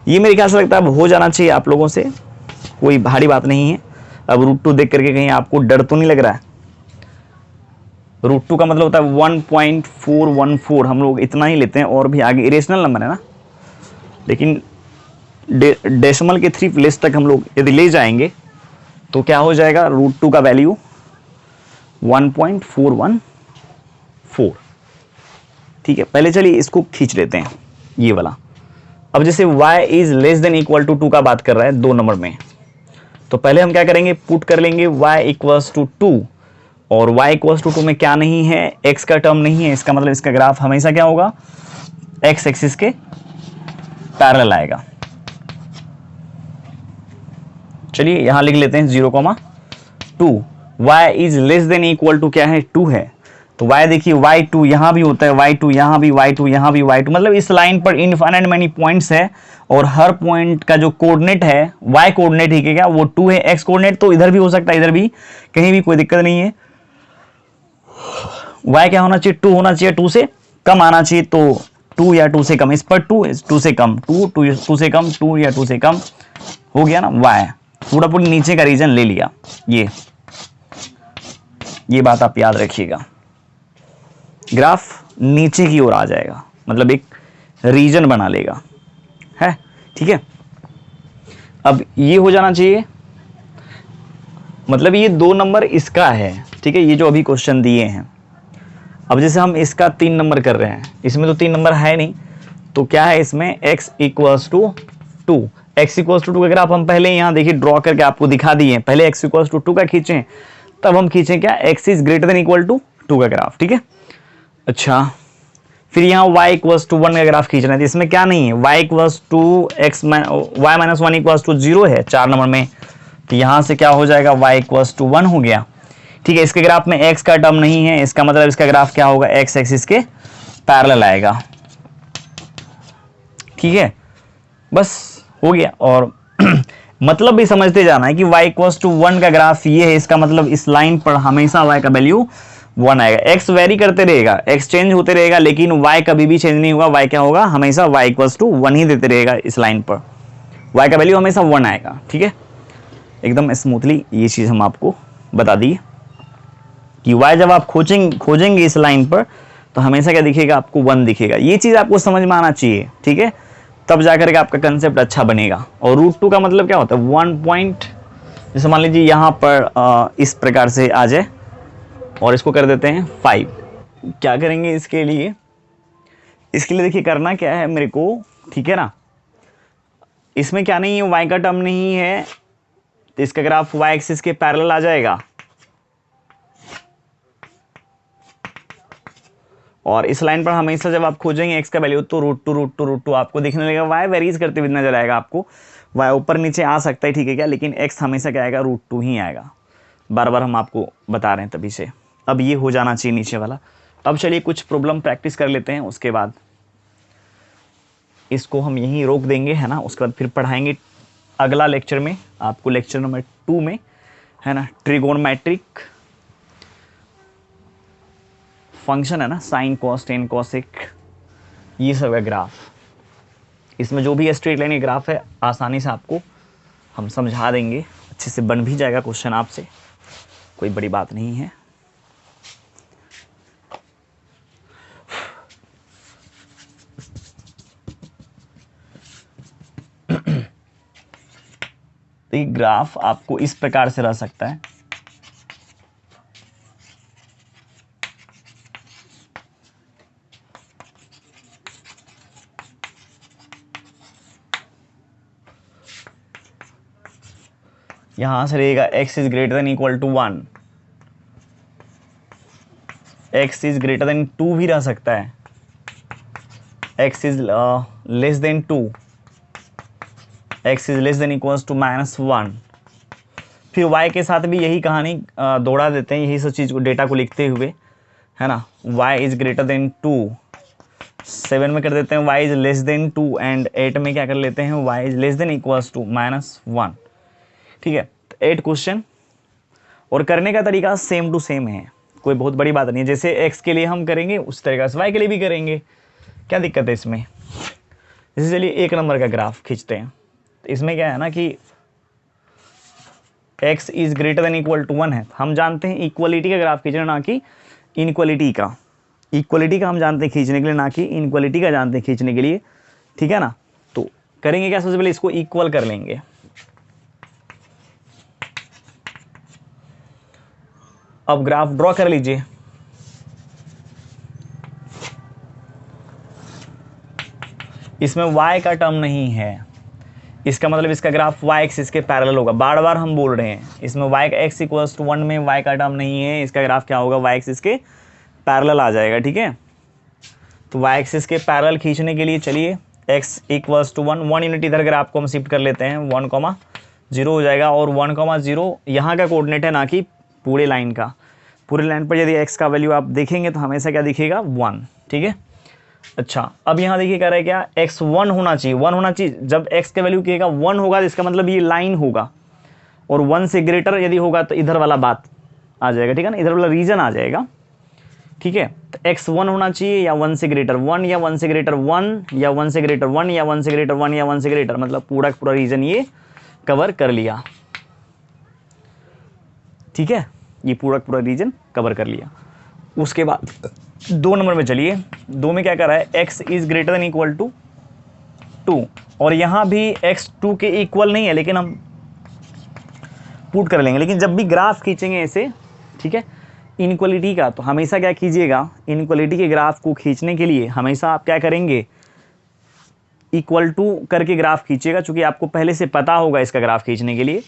ये मेरे ख्याल से लगता है अब हो जाना चाहिए आप लोगों से, कोई भारी बात नहीं है। अब √2 देख करके कहीं आपको डर तो नहीं लग रहा है। √2 का मतलब होता है 1.414, हम लोग इतना ही लेते हैं, और भी आगे इरेशनल नंबर है ना, लेकिन डेसिमल के 3 प्लेस तक हम लोग यदि ले जाएंगे तो क्या हो जाएगा, √2 का वैल्यू 1.414, ठीक है। पहले चलिए इसको खींच लेते हैं ये वाला। अब जैसे y is less than equal to 2 का बात कर रहा है 2 नंबर में, तो पहले हम क्या करेंगे, पुट कर लेंगे y इक्वल्स टू 2, और y इक्वल्स टू 2 में क्या नहीं है, x का टर्म नहीं है, इसका मतलब इसका ग्राफ हमेशा क्या होगा, x एक्सिस के पैरेलल आएगा। चलिए यहां लिख लेते हैं 0,2, y is less than equal to क्या है, 2 है, तो y देखिए y2 यहां भी होता है, y2 यहां भी, y2 यहां भी, y2 मतलब इस लाइन पर इनफाइनाइट मैनी पॉइंट्स है, और हर पॉइंट का जो कोऑर्डिनेट है, y कोऑर्डिनेट ठीक है क्या, वो 2 है। x कोऑर्डिनेट तो इधर भी हो सकता है, इधर भी, कहीं भी कोई दिक्कत नहीं है। y क्या होना चाहिए, 2 होना चाहिए, 2 से कम आना चाहिए, तो 2 या 2 से कम, इस पर 2 से कम, 2 से कम, 2 या 2 से कम हो गया ना y, पूरा पूरी नीचे का रीजन ले लिया। ये बात आप याद रखिएगा, ग्राफ नीचे की ओर आ जाएगा, मतलब एक रीजन बना लेगा, है, ठीक है। अब ये हो जाना चाहिए, मतलब ये 2 नंबर इसका है, ठीक है, ये जो अभी क्वेश्चन दिए हैं। अब जैसे हम इसका 3 नंबर कर रहे हैं, इसमें तो 3 नंबर है नहीं, तो क्या है इसमें, x equals to 2, x equals to 2 का ग्राफ हम पहले यहाँ देखिए ड्रॉ करके आपको दिखा दिए, पहले x इक्वल्स टू 2 का खींचें, तब हम खींचें क्या, x is greater than equal to 2 का ग्राफ, ठीक है। अच्छा, फिर यहाँ y इक्वल्स टू 1 का ग्राफ खींचना है, तो इसमें क्या नहीं है, y equals to y minus 1 equals to 0 है 4 नंबर में, तो यहाँ से क्या हो जाएगा, y इक्वल्स टू 1 हो गया, ठीक है। इसके ग्राफ में x का टर्म नहीं है, इसका मतलब इसका ग्राफ क्या होगा, x एक्सिस के पैरेलल आएगा, ठीक है, बस हो गया। और मतलब भी समझते जाना है कि y इक्वल्स टू 1 का ग्राफ ये है, इसका मतलब इस लाइन पर हमेशा y का वैल्यू 1 आएगा। x वेरी करते रहेगा, x चेंज होते रहेगा, लेकिन y कभी भी चेंज नहीं होगा, y क्या होगा, हमेशा y इक्वल्स टू 1 ही देते रहेगा, इस लाइन पर y का वैल्यू हमेशा 1 आएगा, ठीक है। एकदम स्मूथली ये चीज हम आपको बता दिए कि y जब आप खोजेंगे इस लाइन पर, तो हमेशा क्या दिखेगा, आपको 1 दिखेगा। ये चीज आपको समझ में आना चाहिए, ठीक है, तब जाकर के आपका कंसेप्ट अच्छा बनेगा। और √2 का मतलब क्या होता है, 1 पॉइंट, जैसे मान लीजिए यहाँ पर इस प्रकार से आ जाए, और इसको कर देते हैं 5। क्या करेंगे इसके लिए, देखिए करना क्या है मेरे को, ठीक है ना, इसमें क्या नहीं है, y का टर्म नहीं है, तो इसका ग्राफ y एक्सिस के पैरेलल आ जाएगा, और इस लाइन पर हमेशा जब आप खोजेंगे x का वैल्यू, तो √2 आपको दिखने लगेगा, y वेरीज करते हुए नजर आएगा आपको, y ऊपर नीचे आ सकता है, ठीक है क्या, लेकिन x हमेशा क्या आएगा, √2 ही आएगा। बार बार हम आपको बता रहे हैं तभी से। अब ये हो जाना चाहिए नीचे वाला। अब चलिए कुछ प्रॉब्लम प्रैक्टिस कर लेते हैं, उसके बाद इसको हम यहीं रोक देंगे, है ना, उसके बाद फिर पढ़ाएंगे अगला लेक्चर में आपको, लेक्चर नंबर 2 में, है ना, ट्रिगोनोमेट्रिक फंक्शन है ना, साइन कॉस टेन कॉसेक, ये सब है ग्राफ। इसमें जो भी स्ट्रेट लाइन ग्राफ है आसानी से आपको हम समझा देंगे, अच्छे से बन भी जाएगा क्वेश्चन आपसे, कोई बड़ी बात नहीं है। तो ये ग्राफ आपको इस प्रकार से रह सकता है, यहां से रहेगा x is greater than equal to 1, x is greater than 2 भी रह सकता है, x is less than 2, x is less than equals to -1। फिर y के साथ भी यही कहानी दौड़ा देते हैं, यही सब चीज़ को, डेटा को लिखते हुए, है ना। y इज ग्रेटर देन 2, 7 में कर देते हैं y is less than 2, and 8 में क्या कर लेते हैं y is less than equals to -1। ठीक है, 8 क्वेश्चन, और करने का तरीका सेम टू सेम है, कोई बहुत बड़ी बात नहीं है। जैसे x के लिए हम करेंगे उस तरीके से y के लिए भी करेंगे, क्या दिक्कत है इसमें। जैसे चलिए 1 नंबर का ग्राफ खींचते हैं, तो इसमें क्या है ना कि x is greater than equal to 1 है, हम जानते हैं इक्वलिटी का ग्राफ खींचना, ना कि इनक्वलिटी का। इक्वलिटी का हम जानते हैं खींचने के लिए, ना कि इनक्वलिटी का जानते हैं खींचने के लिए, ठीक है ना। तो करेंगे क्या, सबसे पहले इसको इक्वल कर लेंगे। अब ग्राफ ड्रॉ कर लीजिए। इसमें y का टर्म नहीं है, इसका मतलब इसका ग्राफ y एक्सिस के पैरेलल होगा। बार बार हम बोल रहे हैं, इसमें y का x इक्वल्स टू 1 में y का टर्म नहीं है, इसका ग्राफ क्या होगा, y एक्सिस के पैरेलल आ जाएगा। ठीक है, तो y एक्सिस के पैरेलल खींचने के लिए चलिए x इक्वल्स टू 1 यूनिट इधर ग्राफ को हम शिफ्ट कर लेते हैं, 1,0 हो जाएगा, और 1,0 यहाँ का कोऑर्डिनेट है, ना कि पूरे लाइन का। पूरे लाइन पर यदि x का वैल्यू आप देखेंगे तो हमेशा क्या दिखेगा, 1। ठीक है, अच्छा अब यहाँ देखिए कह रहा है क्या, x 1 होना चाहिए, 1 होना चाहिए। जब x का वैल्यू कहेगा 1 होगा तो इसका मतलब ये लाइन होगा, और 1 से ग्रेटर यदि होगा तो इधर वाला बात आ जाएगा, ठीक है ना, इधर वाला रीजन आ जाएगा। ठीक है, तो x 1 होना चाहिए या 1 से ग्रेटर 1, या 1 से ग्रेटर 1, या 1 से ग्रेटर 1, या 1 से ग्रेटर 1, या 1 से ग्रेटर, मतलब पूरा पूरा रीजन ये कवर कर लिया। ठीक है, ये पूरा रीजन कवर कर लिया। उसके बाद 2 नंबर में चलिए, 2 में क्या कर रहा है, x is greater than equal to 2, और यहाँ भी x 2 के इक्वल नहीं है, लेकिन हम पुट कर लेंगे। लेकिन जब भी ग्राफ खींचेंगे ऐसे, ठीक है, इनक्वलिटी का, तो हमेशा क्या कीजिएगा, इनक्वलिटी के ग्राफ को खींचने के लिए हमेशा आप क्या करेंगे, इक्वल टू करके ग्राफ खींचिएगा, चूंकि आपको पहले से पता होगा इसका ग्राफ खींचने के लिए।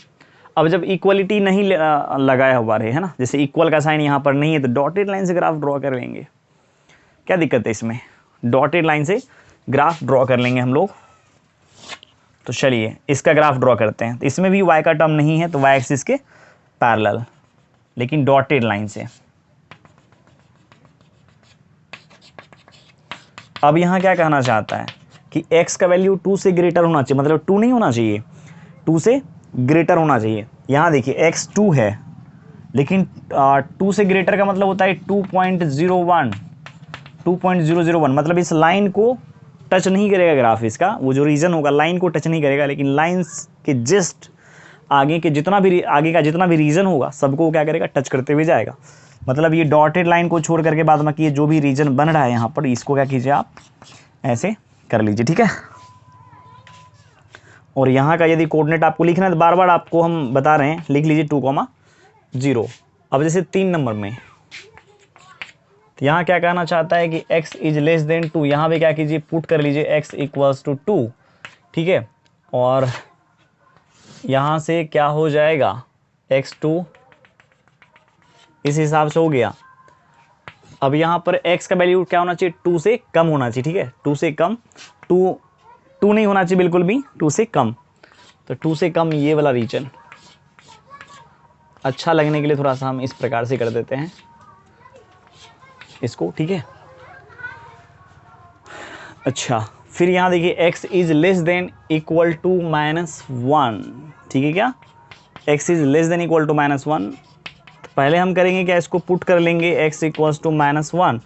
अब जब इक्वलिटी नहीं लगाया हुआ रहे, है ना, जैसे इक्वल का साइन यहाँ पर नहीं है, तो डॉटेड लाइन से ग्राफ ड्रॉ कर लेंगे। क्या दिक्कत है इसमें, डॉटेड लाइन से ग्राफ ड्रॉ कर लेंगे हम लोग। तो चलिए इसका ग्राफ ड्रॉ करते हैं। तो इसमें भी y का टर्म नहीं है, तो y एक्सिस के पैरेलल, लेकिन डॉटेड लाइन से। अब यहाँ क्या कहना चाहता है कि x का वैल्यू 2 से ग्रेटर होना चाहिए, मतलब 2 नहीं होना चाहिए, 2 से ग्रेटर होना चाहिए। यहाँ देखिए x 2 है, लेकिन 2 से ग्रेटर का मतलब होता है 2.01, 2.001, मतलब इस लाइन को टच नहीं करेगा ग्राफ, इसका वो जो रीजन होगा लाइन को टच नहीं करेगा, लेकिन लाइंस के जस्ट आगे के जितना भी आगे का जितना भी रीजन होगा सबको क्या करेगा, टच करते हुए जाएगा। मतलब ये डॉटेड लाइन को छोड़ करके बाद बाकी ये जो भी रीजन बन रहा है यहाँ पर, इसको क्या कीजिए आप ऐसे कर लीजिए। ठीक है, और यहाँ का यदि कोऑर्डिनेट आपको लिखना है तो बार बार आपको हम बता रहे हैं, लिख लीजिए 2,0। अब जैसे 3 नंबर में, तो यहाँ क्या कहना चाहता है कि x इज लेस देन 2, यहाँ पे क्या कीजिए, पुट कर लीजिए x इक्वल्स टू 2। ठीक है, और यहाँ से क्या हो जाएगा, x2 इस हिसाब से हो गया। अब यहाँ पर x का वैल्यू क्या होना चाहिए, 2 से कम होना चाहिए। ठीक है, 2 से कम, 2 नहीं होना चाहिए बिल्कुल भी, 2 से कम। तो 2 से कम ये वाला रीजन, अच्छा लगने के लिए थोड़ा सा हम इस प्रकार से कर देते हैं इसको। ठीक है, अच्छा फिर यहाँ देखिए x is less than equal to -1। ठीक है, क्या x is less than equal to -1, पहले हम करेंगे क्या, इसको पुट कर लेंगे x इक्वल्स टू -1,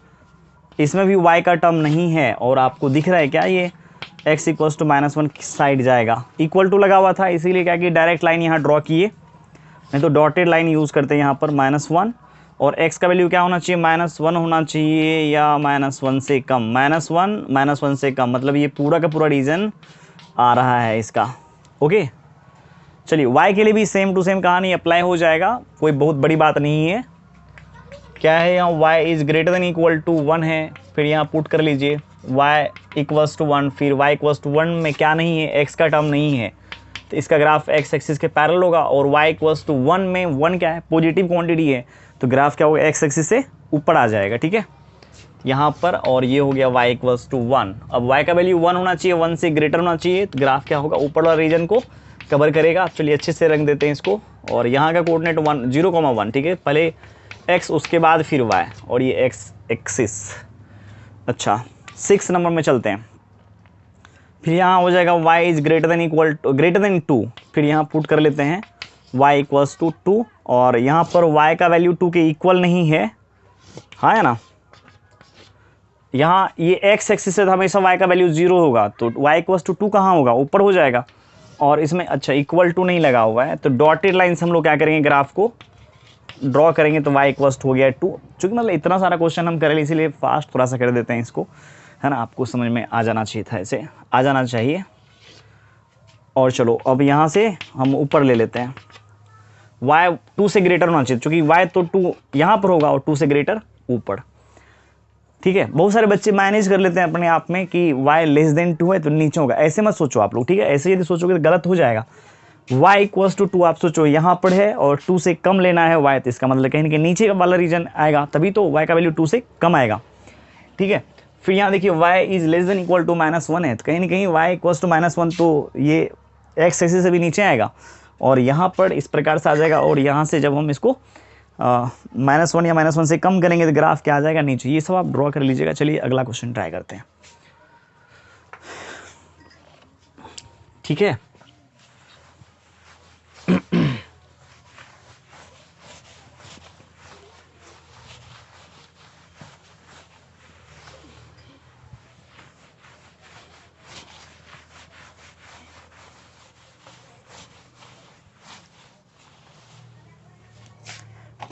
इसमें भी y का टर्म नहीं है और आपको दिख रहा है क्या ये x इक्वल्स टू -1 किस साइड जाएगा, इक्वल टू लगा हुआ था इसीलिए क्या कि डायरेक्ट लाइन यहाँ ड्रॉ किए, नहीं तो डॉटेड लाइन यूज़ करते हैं यहाँ पर -1, और x का वैल्यू क्या होना चाहिए, -1 होना चाहिए या -1 से कम, -1 से कम, मतलब ये पूरा का पूरा रीजन आ रहा है इसका। ओके चलिए y के लिए भी सेम टू सेम कहानी अप्लाई हो जाएगा, कोई बहुत बड़ी बात नहीं है। क्या है यहाँ y is greater than equal to 1 है, फिर यहाँ पुट कर लीजिए y इक्वल्स टू 1, फिर y इक्वल्स टू 1 में क्या नहीं है, x का टर्म नहीं है, तो इसका ग्राफ x एक्सिस के पैरेलल होगा, और y इक्वल्स टू 1 में 1 क्या है, पॉजिटिव क्वांटिटी है, तो ग्राफ क्या होगा, x एक्सिस से ऊपर आ जाएगा। ठीक है यहाँ पर, और ये हो गया y इक्वल्स टू 1। अब y का वैल्यू 1 होना चाहिए, 1 से ग्रेटर होना चाहिए, तो ग्राफ क्या होगा, ऊपर वाला रीजन को कवर करेगा। चलिए अच्छे से रंग देते हैं इसको, और यहाँ का कोऑर्डिनेट 0,1, ठीक है, पहले x उसके बाद फिर y, और ये x एक्सिस। अच्छा 6 नंबर में चलते हैं, फिर यहाँ हो जाएगा y इज़ ग्रेटर देन 2, फिर यहाँ पुट कर लेते हैं y इक्वल्स टू 2, और यहाँ पर y का वैल्यू 2 के इक्वल नहीं है, हाँ है ना, यहाँ ये x एक्सिस से हमेशा y का वैल्यू 0 होगा, तो y इक्वल्स टू 2 कहाँ होगा, ऊपर हो जाएगा, और इसमें अच्छा इक्वल टू नहीं लगा हुआ है, तो डॉटेड लाइन से हम लोग क्या करेंगे, ग्राफ को ड्रॉ करेंगे, तो y इक्वल्स टू हो गया 2। चूँकि मतलब इतना सारा क्वेश्चन हम करें इसीलिए फास्ट थोड़ा सा कर देते हैं इसको, है ना, आपको समझ में आ जाना चाहिए था, ऐसे आ जाना चाहिए। और चलो अब यहाँ से हम ऊपर ले लेते हैं, y 2 से ग्रेटर होना चाहिए, चूँकि y तो 2 यहाँ पर होगा और 2 से ग्रेटर ऊपर। ठीक है, बहुत सारे बच्चे मैनेज कर लेते हैं अपने आप में कि y लेस देन 2 है तो नीचे होगा, ऐसे मत सोचो आप लोग, ठीक है, ऐसे यदि सोचोगे तो गलत हो जाएगा। y इक्वल्स टू 2 आप सोचो यहाँ पर है और 2 से कम लेना है y, तो इसका मतलब कहीं ना कहीं नीचे वाला रीजन आएगा, तभी तो y का वैल्यू 2 से कम आएगा। ठीक है, फिर यहाँ देखिए y is less than equal to -1 है, तो कहीं ना कहीं y इक्वल्स टू -1, तो ये x एक्सिस से भी नीचे आएगा, और यहाँ पर इस प्रकार से आ जाएगा, और यहाँ से जब हम इसको -1 या -1 से कम करेंगे तो ग्राफ क्या आ जाएगा, नीचे। ये सब आप ड्रॉ कर लीजिएगा। चलिए अगला क्वेश्चन ट्राई करते हैं। ठीक है,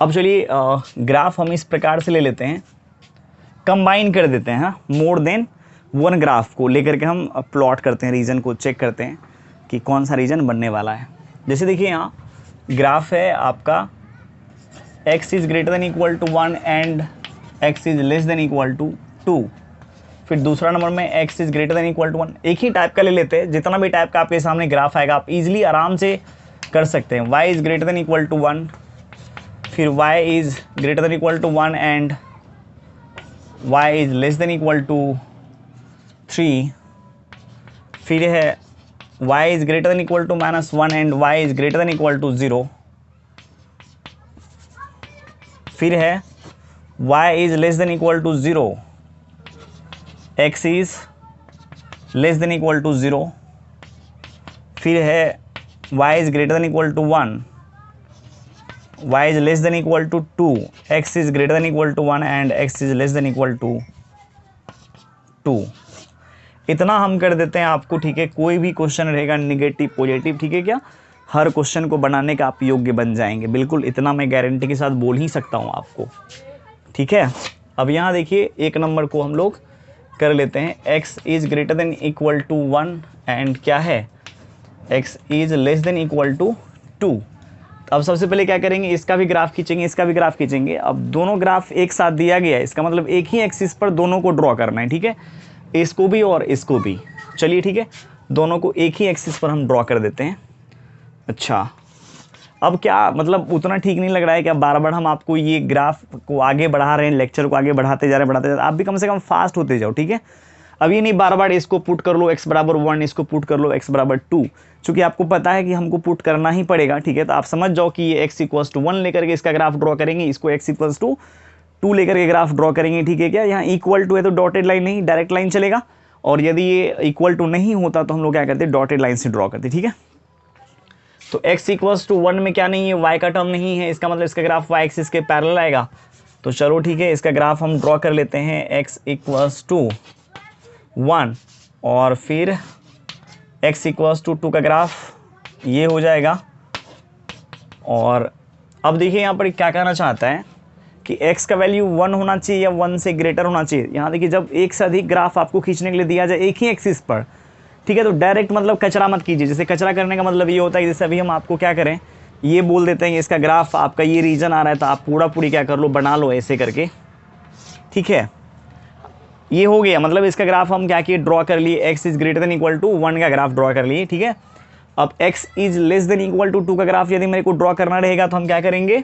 अब चलिए ग्राफ हम इस प्रकार से ले लेते हैं, कंबाइन कर देते हैं, मोर देन 1 ग्राफ को लेकर के हम प्लॉट करते हैं, रीजन को चेक करते हैं कि कौन सा रीजन बनने वाला है। जैसे देखिए यहाँ ग्राफ है आपका x is greater than equal to 1 and x is less than equal to 2। फिर दूसरा नंबर में x is greater than equal to 1। एक ही टाइप का ले लेते हैं, जितना भी टाइप का आपके सामने ग्राफ आएगा आप इजीली आराम से कर सकते हैं। y is greater than equal to 1, फिर y is greater than equal to 1 and y is less than equal to 3, फिर है y is greater than equal to -1 and y is greater than equal to 0, फिर है y is less than equal to 0, x is less than equal to 0, फिर है y is greater than equal to 1, y is less than equal to 2, x is greater than equal to 1 and x is less than equal to 2। इतना हम कर देते हैं आपको। ठीक है, कोई भी क्वेश्चन रहेगा निगेटिव पॉजिटिव, ठीक है क्या, हर क्वेश्चन को बनाने का आप योग्य बन जाएंगे, बिल्कुल इतना मैं गारंटी के साथ बोल ही सकता हूँ आपको। ठीक है, अब यहाँ देखिए 1 नंबर को हम लोग कर लेते हैं, x is greater than equal to 1 and क्या है, x is less than equal to 2। अब सबसे पहले क्या करेंगे, इसका भी ग्राफ खींचेंगे, इसका भी ग्राफ खींचेंगे। अब दोनों ग्राफ एक साथ दिया गया है, इसका मतलब एक ही एक्सिस पर दोनों को ड्रॉ करना है। ठीक है, इसको भी और इसको भी। चलिए ठीक है, दोनों को एक ही एक्सिस पर हम ड्रॉ कर देते हैं। अच्छा, अब क्या मतलब उतना ठीक नहीं लग रहा है कि अब बार बार हम आपको ये ग्राफ को आगे बढ़ा रहे हैं, लेक्चर को आगे बढ़ाते जा रहे हैं, आप भी कम से कम फास्ट होते जाओ। ठीक है, अब ये नहीं बार बार इसको पुट कर लो x बराबर 1, इसको पुट कर लो x बराबर 2, चूँकि आपको पता है कि हमको पुट करना ही पड़ेगा। ठीक है, तो आप समझ जाओ कि ये x इक्वल्स टू 1 लेकर के इसका ग्राफ ड्रॉ करेंगे, इसको x इक्वल्स टू 2 लेकर के ग्राफ ड्रॉ करेंगे। ठीक है क्या, यहाँ इक्वल टू है तो डॉटेड लाइन नहीं, डायरेक्ट लाइन चलेगा, और यदि ये इक्वल टू नहीं होता तो हम लोग क्या करते, डॉटेड लाइन से ड्रॉ करते। ठीक है, तो x इक्वल्स टू 1 में क्या नहीं है, y का टर्म नहीं है, इसका मतलब इसका ग्राफ y एक्सिस के पैरेलल आएगा। तो चलो ठीक है, इसका ग्राफ हम ड्रॉ कर लेते हैं x इक्वल्स टू 1 और फिर x इक्वल्स टू 2 का ग्राफ ये हो जाएगा। और अब देखिए यहाँ पर क्या कहना चाहता है कि x का वैल्यू 1 होना चाहिए या 1 से ग्रेटर होना चाहिए। यहाँ देखिए जब एक से अधिक ग्राफ आपको खींचने के लिए दिया जाए एक ही एक्सिस पर, ठीक है, तो डायरेक्ट मतलब कचरा मत कीजिए। जैसे कचरा करने का मतलब ये होता है कि जैसे अभी हम आपको क्या करें, ये बोल देते हैं कि इसका ग्राफ आपका ये रीजन आ रहा है, तो आप पूरी क्या कर लो, बना लो ऐसे करके, ठीक है। ये हो गया, मतलब इसका ग्राफ हम क्या किए, ड्रॉ कर लिए, x is greater than equal to 1 का ग्राफ ड्रॉ कर लिए, ठीक है। अब x is less than equal to 2 का ग्राफ यदि मेरे को ड्रॉ करना रहेगा तो हम क्या करेंगे,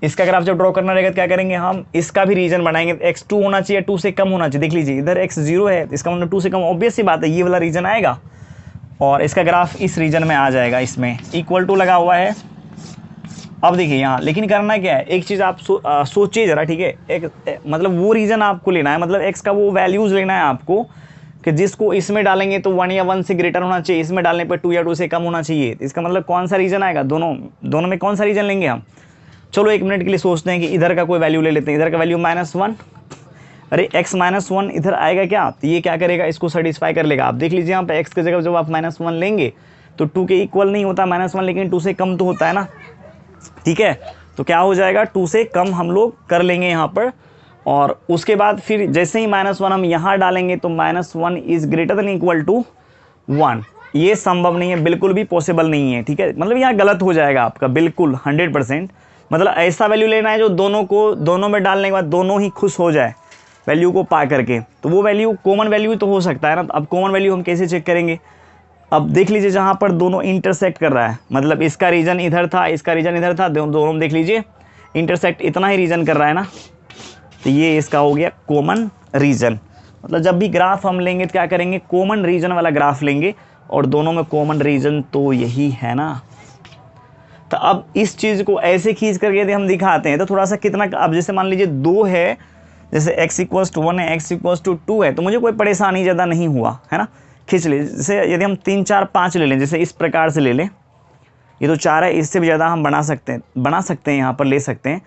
इसका ग्राफ जब ड्रॉ करना रहेगा तो क्या करेंगे, हम इसका भी रीजन बनाएंगे। x 2 होना चाहिए, 2 से कम होना चाहिए। देख लीजिए इधर x 0 है, इसका मतलब 2 से कम, ऑब्वियस सी बात है ये वाला रीजन आएगा और इसका ग्राफ इस रीजन में आ जाएगा, इसमें इक्वल टू लगा हुआ है। अब देखिए यहाँ लेकिन करना क्या है, एक चीज़ आप सोचिए ज़रा, ठीक है। एक मतलब वो रीजन आपको लेना है, मतलब x का वो वैल्यूज़ लेना है आपको कि जिसको इसमें डालेंगे तो 1 या 1 से ग्रेटर होना चाहिए, इसमें डालने पर 2 या 2 से कम होना चाहिए। इसका मतलब कौन सा रीजन आएगा, दोनों में कौन सा रीजन लेंगे हम। चलो 1 मिनट के लिए सोचते हैं कि इधर का कोई वैल्यू ले लेते हैं, इधर का वैल्यू -1। अरे x -1 इधर आएगा क्या, तो ये क्या करेगा, इसको सेटिस्फाई कर लेगा। आप देख लीजिए यहाँ पे x की जगह जब आप -1 लेंगे तो 2 के इक्वल नहीं होता -1, लेकिन 2 से कम तो होता है ना, ठीक है। तो क्या हो जाएगा, 2 से कम हम लोग कर लेंगे यहाँ पर। और उसके बाद फिर जैसे ही -1 हम यहाँ डालेंगे तो -1 is greater than equal to 1। ये संभव नहीं है, बिल्कुल भी पॉसिबल नहीं है, ठीक है। मतलब यहाँ गलत हो जाएगा आपका बिल्कुल 100%। मतलब ऐसा वैल्यू लेना है जो दोनों में डालने के बाद दोनों ही खुश हो जाए वैल्यू को पा करके। तो वो वैल्यू कॉमन वैल्यू तो हो सकता है ना। अब कॉमन वैल्यू हम कैसे चेक करेंगे, अब देख लीजिए जहाँ पर दोनों इंटरसेक्ट कर रहा है, मतलब इसका रीजन इधर था, इसका रीजन इधर था, दोनों में देख लीजिए इंटरसेक्ट इतना ही रीजन कर रहा है ना, तो ये इसका हो गया कॉमन रीजन। मतलब जब भी ग्राफ हम लेंगे तो क्या करेंगे, कॉमन रीजन वाला ग्राफ लेंगे, और दोनों में कॉमन रीजन तो यही है ना। तो अब इस चीज़ को ऐसे खींच करके यदि हम दिखाते हैं तो थोड़ा सा कितना, अब जैसे मान लीजिए 2 है, जैसे x इक्वल्स टू 1 है, x इक्वल्स टू 2 है, तो मुझे कोई परेशानी ज़्यादा नहीं हुआ है ना, खींच ले। जैसे यदि हम 3 4 5 ले लें, जैसे इस प्रकार से ले लें, ये तो 4 है, इससे भी ज़्यादा हम बना सकते हैं, यहाँ पर ले सकते हैं,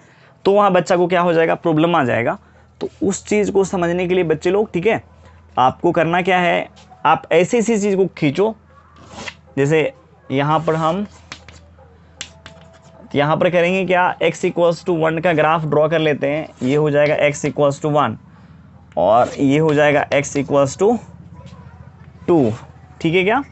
तो वहाँ बच्चा को क्या हो जाएगा, प्रॉब्लम आ जाएगा। तो उस चीज़ को समझने के लिए बच्चे लोग, ठीक है, आपको करना क्या है, आप ऐसी ऐसी चीज़ को खींचो। जैसे यहाँ पर करेंगे क्या, x इक्वल्स टू 1 का ग्राफ ड्रॉ कर लेते हैं। ये हो जाएगा x इक्वल्स टू 1 और ये हो जाएगा x इक्वल्स टू 2, ठीक है क्या।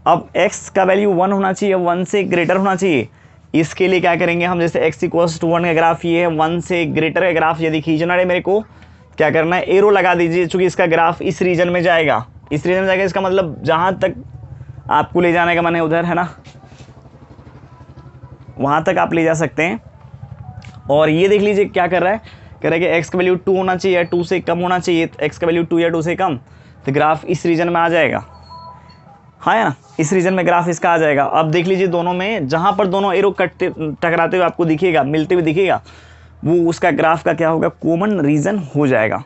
अब x का वैल्यू 1 होना चाहिए, 1 से ग्रेटर होना चाहिए। इसके लिए क्या करेंगे हम, जैसे x इक्वल्स टू 1 का ग्राफ ये है, 1 से ग्रेटर का ग्राफ यदि खींचना है मेरे को, क्या करना है, एरो लगा दीजिए, चूँकि इसका ग्राफ इस रीजन में जाएगा, इसका मतलब जहाँ तक आपको ले जाने का मन है उधर, है ना, वहाँ तक आप ले जा सकते हैं। और ये देख लीजिए क्या कर रहा है, कह रहा है कि x का वैल्यू 2 होना चाहिए या 2 से कम होना चाहिए, तो x का वैल्यू 2 या 2 से कम, तो ग्राफ इस रीजन में आ जाएगा, हाँ है ना, इस रीजन में ग्राफ इसका आ जाएगा। अब देख लीजिए दोनों में, जहाँ पर दोनों एरो टकराते हुए आपको दिखेगा, मिलते हुए दिखेगा, वो उसका ग्राफ का क्या होगा, कॉमन रीजन हो जाएगा,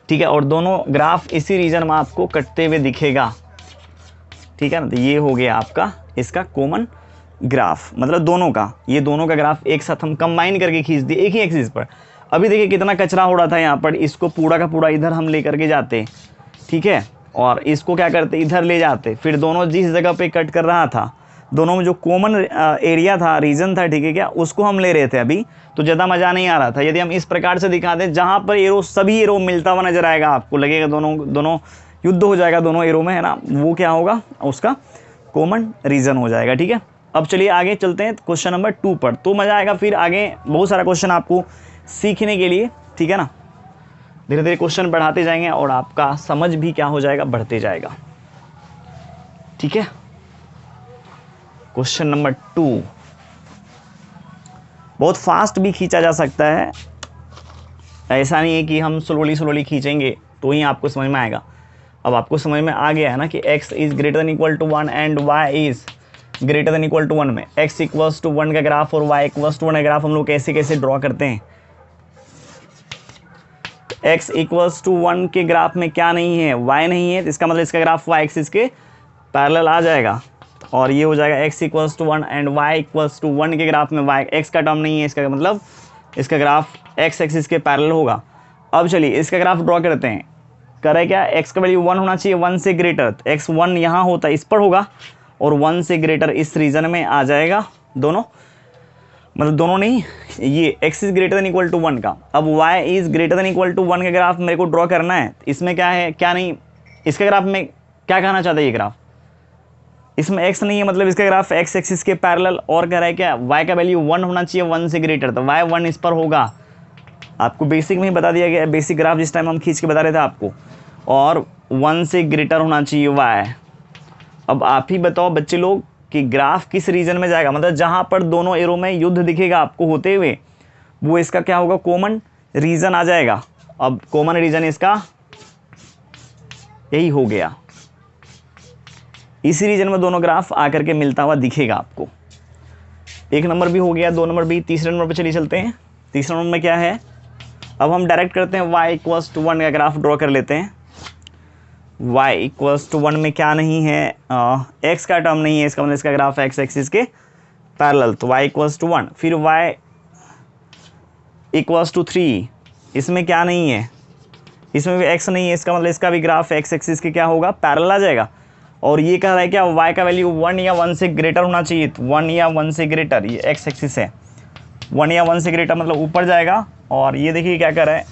ठीक है। और दोनों ग्राफ इसी रीजन में आपको कटते हुए दिखेगा, ठीक है ना। तो ये हो गया आपका इसका कॉमन ग्राफ, मतलब दोनों का ग्राफ एक साथ हम कंबाइन करके खींच दिए एक ही एक्सिस पर। अभी देखिए कितना कचरा हो रहा था यहाँ पर, इसको पूरा का पूरा इधर हम ले करके जाते, ठीक है, और इसको क्या करते, इधर ले जाते, फिर दोनों जिस जगह पे कट कर रहा था, दोनों में जो कॉमन एरिया था, रीजन था, ठीक है क्या, उसको हम ले रहे थे अभी, तो ज़्यादा मज़ा नहीं आ रहा था। यदि हम इस प्रकार से दिखा दें, जहाँ पर एरो सभी एरो मिलता हुआ नजर आएगा, आपको लगेगा दोनों युद्ध हो जाएगा दोनों एरो में, है ना, वो क्या होगा, उसका कॉमन रीजन हो जाएगा, ठीक है। अब चलिए आगे चलते हैं क्वेश्चन नंबर 2 पर, तो मज़ा आएगा फिर आगे बहुत सारा क्वेश्चन आपको सीखने के लिए, ठीक है ना। धीरे धीरे क्वेश्चन बढ़ाते जाएंगे और आपका समझ भी क्या हो जाएगा, बढ़ते जाएगा, ठीक है। क्वेश्चन नंबर 2 बहुत फास्ट भी खींचा जा सकता है, ऐसा नहीं है कि हम स्लोली खींचेंगे तो ही आपको समझ में आएगा। अब आपको समझ में आ गया है ना कि x is greater than equal to 1 and y is greater than equal to 1 में x इक्वल्स टू 1 का ग्राफ और y इक्वल्स टू 1 का ग्राफ हम लोग कैसे कैसे ड्रॉ करते हैं। x इक्वल्स टू 1 के ग्राफ में क्या नहीं है, y नहीं है, तो इसका मतलब इसका ग्राफ y एक्सिस के पैरेलल आ जाएगा। और ये हो जाएगा x equals to 1 and y equals to 1 के ग्राफ में y x का टर्म नहीं है, इसका मतलब इसका ग्राफ x एक्सिस के पैरेलल होगा। अब चलिए इसका ग्राफ ड्रॉ करते हैं। करें क्या, x का वैल्यू 1 होना चाहिए, 1 से ग्रेटर, तो x 1 यहाँ होता है, इस पर होगा, और 1 से ग्रेटर इस रीजन में आ जाएगा दोनों, मतलब दोनों नहीं, ये x is greater than equal to 1 का। अब y is greater than equal to 1 का ग्राफ मेरे को ड्रॉ करना है। इसमें क्या है क्या नहीं, इसका ग्राफ में क्या कहना चाहता है ये ग्राफ, इसमें x नहीं है, मतलब इसका ग्राफ x एक्सिस के पैरेलल, और कह रहा है क्या y का वैल्यू 1 होना चाहिए 1 से ग्रेटर, तो y 1 इस पर होगा। आपको बेसिक में ही बता दिया गया, बेसिक ग्राफ जिस टाइम हम खींच के बता रहे थे आपको, और 1 से ग्रेटर होना चाहिए y। अब आप ही बताओ बच्चे लोग कि ग्राफ किस रीजन में जाएगा, मतलब जहां पर दोनों एरो में युद्ध दिखेगा आपको होते हुए, वो इसका क्या होगा, कॉमन रीजन आ जाएगा। अब कॉमन रीजन इसका यही हो गया, इसी रीजन में दोनों ग्राफ आकर के मिलता हुआ दिखेगा आपको। 1 नंबर भी हो गया, 2 नंबर भी। तीसरे नंबर पर चलिए चलते हैं। तीसरे नंबर में क्या है, अब हम डायरेक्ट करते हैं y इक्वल्स टू 1 का ग्राफ ड्रॉ कर लेते हैं। y इक्वल्स टू 1 में क्या नहीं है, x का टर्म नहीं है, इसका मतलब इसका ग्राफ x एक्सिस के पैरेलल, तो y इक्वल्स टू 1। फिर y इक्वल्स टू 3, इसमें क्या नहीं है, इसमें भी x नहीं है, इसका मतलब इसका भी ग्राफ x एक्सिस के क्या होगा, पैरेलल आ जाएगा। और ये कह रहा है क्या, y का वैल्यू 1 या 1 से ग्रेटर होना चाहिए, तो 1 या 1 से ग्रेटर, ये x एक्सिस है, 1 या 1 से ग्रेटर मतलब ऊपर जाएगा। और ये देखिए क्या कर रहा है,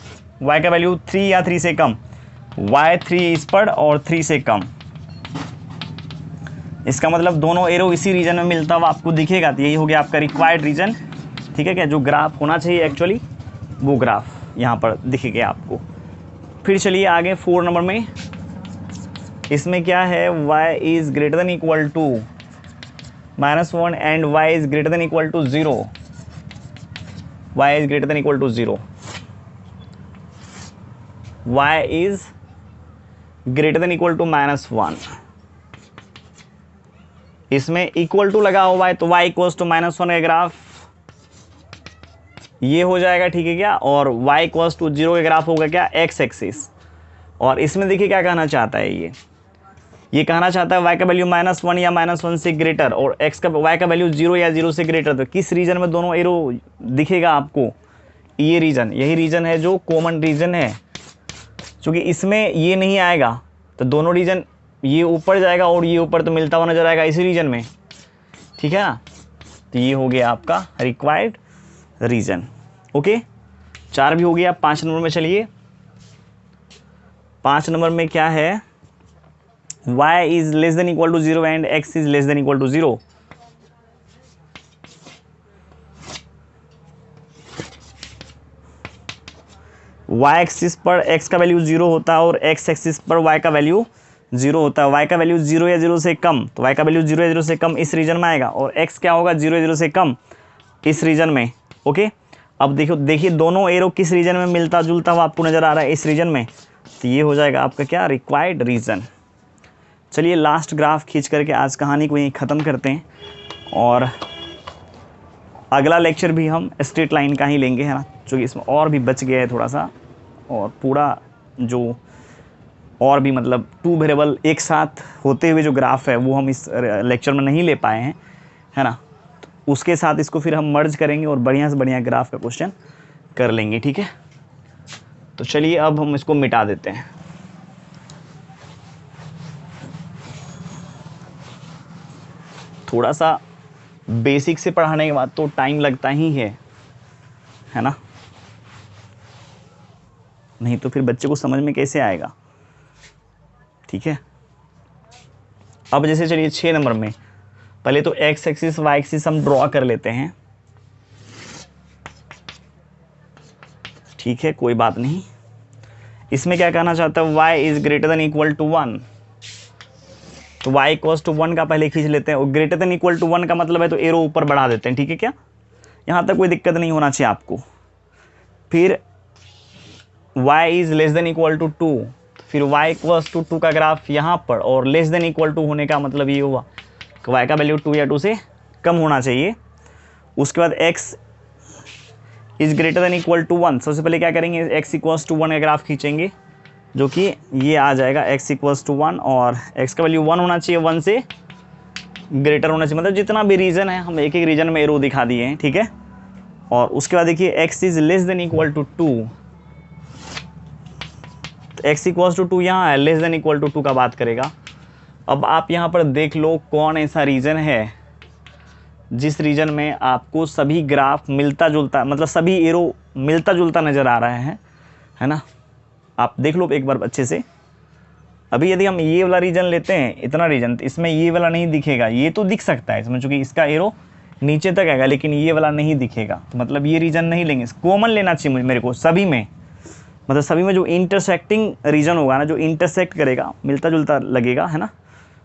y का वैल्यू 3 या 3 से कम, y 3 इस पर और 3 से कम, इसका मतलब दोनों एरो इसी रीजन में मिलता हुआ आपको दिखेगा। तो यही हो गया आपका रिक्वायर्ड रीजन, ठीक है क्या, जो ग्राफ होना चाहिए एक्चुअली वो ग्राफ यहाँ पर दिखेगा आपको। फिर चलिए आगे 4 नंबर में, इसमें क्या है, y is greater than equal to -1 and y is greater than equal to 0, y is greater than equal to 0, y is greater than equal to -1, इसमें इक्वल टू लगा हुआ है, तो y इक्वल्स टू -1 का ग्राफ ये हो जाएगा, ठीक है क्या, और y इक्वल्स टू 0 का ग्राफ होगा क्या, x एक्सिस। और इसमें देखिए क्या कहना चाहता है, ये कहना चाहता है y का वैल्यू -1 या -1 से ग्रेटर, और x का y का वैल्यू 0 या 0 से ग्रेटर, तो किस रीजन में दोनों एरो दिखेगा आपको, ये रीजन, यही रीजन है जो कॉमन रीजन है। क्योंकि इसमें ये नहीं आएगा तो दोनों रीजन, ये ऊपर जाएगा और ये ऊपर तो मिलता हुआ नजर आएगा इसी रीजन में, ठीक है ना। तो ये हो गया आपका रिक्वायर्ड रीजन। ओके, 4 भी हो गया। 5 नंबर में चलिए, 5 नंबर में क्या है, y is less than equal to 0 and x is less than equal to 0। y axis पर x का वैल्यू 0 होता है और x एक्सिस पर y का वैल्यू 0 होता है। y का वैल्यू 0 या 0 से कम, तो y का वैल्यू 0 या 0 से कम इस रीजन में आएगा, और x क्या होगा, 0 या 0 से कम इस रीजन में। ओके, अब देखिए दोनों एरो किस रीजन में मिलता जुलता हुआ आपको नजर आ रहा है, इस रीजन में, तो ये हो जाएगा आपका क्या, रिक्वायर्ड रीजन। चलिए लास्ट ग्राफ खींच करके आज कहानी को यहीं ख़त्म करते हैं, और अगला लेक्चर भी हम स्ट्रेट लाइन का ही लेंगे, है ना, क्योंकि इसमें और भी बच गया है थोड़ा सा, और पूरा जो और भी मतलब 2 वेरिएबल एक साथ होते हुए जो ग्राफ है वो हम इस लेक्चर में नहीं ले पाए हैं, है ना। तो उसके साथ इसको फिर हम मर्ज करेंगे और बढ़िया से बढ़िया ग्राफ का क्वेश्चन कर लेंगे, ठीक है। तो चलिए अब हम इसको मिटा देते हैं। थोड़ा सा बेसिक से पढ़ाने के बाद तो टाइम लगता ही है ना, नहीं तो फिर बच्चे को समझ में कैसे आएगा, ठीक है। अब जैसे चलिए 6 नंबर में, पहले तो x एक्सिस y एक्सिस हम ड्रॉ कर लेते हैं, ठीक है, कोई बात नहीं। इसमें क्या कहना चाहता है, y is greater than equal to 1, तो y इक्वल्स टू 1 का पहले खींच लेते हैं, और ग्रेटर देन इक्वल टू 1 का मतलब है तो एरो ऊपर बढ़ा देते हैं, ठीक है क्या, यहाँ तक कोई दिक्कत नहीं होना चाहिए आपको। फिर y is less than equal to 2, फिर y इक्वल्स टू 2 का ग्राफ यहाँ पर, और लेस देन इक्वल टू होने का मतलब ये हुआ कि y का वैल्यू 2 या 2 से कम होना चाहिए। उसके बाद x is greater than equal to 1, सबसे पहले क्या करेंगे, x इक्वल्स टू 1 का ग्राफ खींचेंगे, जो कि ये आ जाएगा x इक्वल्स टू 1, और x का वैल्यू 1 होना चाहिए 1 से ग्रेटर होना चाहिए, मतलब जितना भी रीजन है हम एक एक रीजन में एरो दिखा दिए हैं, ठीक है। और उसके बाद देखिए x is less than equal to 2, x equal to 2 यहाँ है, लेस देन इक्वल टू 2 का बात करेगा। अब आप यहाँ पर देख लो कौन ऐसा रीजन है जिस रीजन में आपको सभी ग्राफ मिलता जुलता, मतलब सभी एरो मिलता जुलता नज़र आ रहा है ना। आप देख लो एक बार अच्छे से। अभी यदि हम ये वाला रीजन लेते हैं, इतना रीजन, तो इसमें ये वाला नहीं दिखेगा, ये तो दिख सकता है इसमें, चूँकि इसका एरो नीचे तक आएगा, लेकिन ये वाला नहीं दिखेगा, मतलब ये रीजन नहीं लेंगे। कॉमन लेना चाहिए मेरे को सभी में, मतलब सभी में जो इंटरसेक्टिंग रीजन होगा ना, जो इंटरसेक्ट करेगा, मिलता जुलता लगेगा, है ना,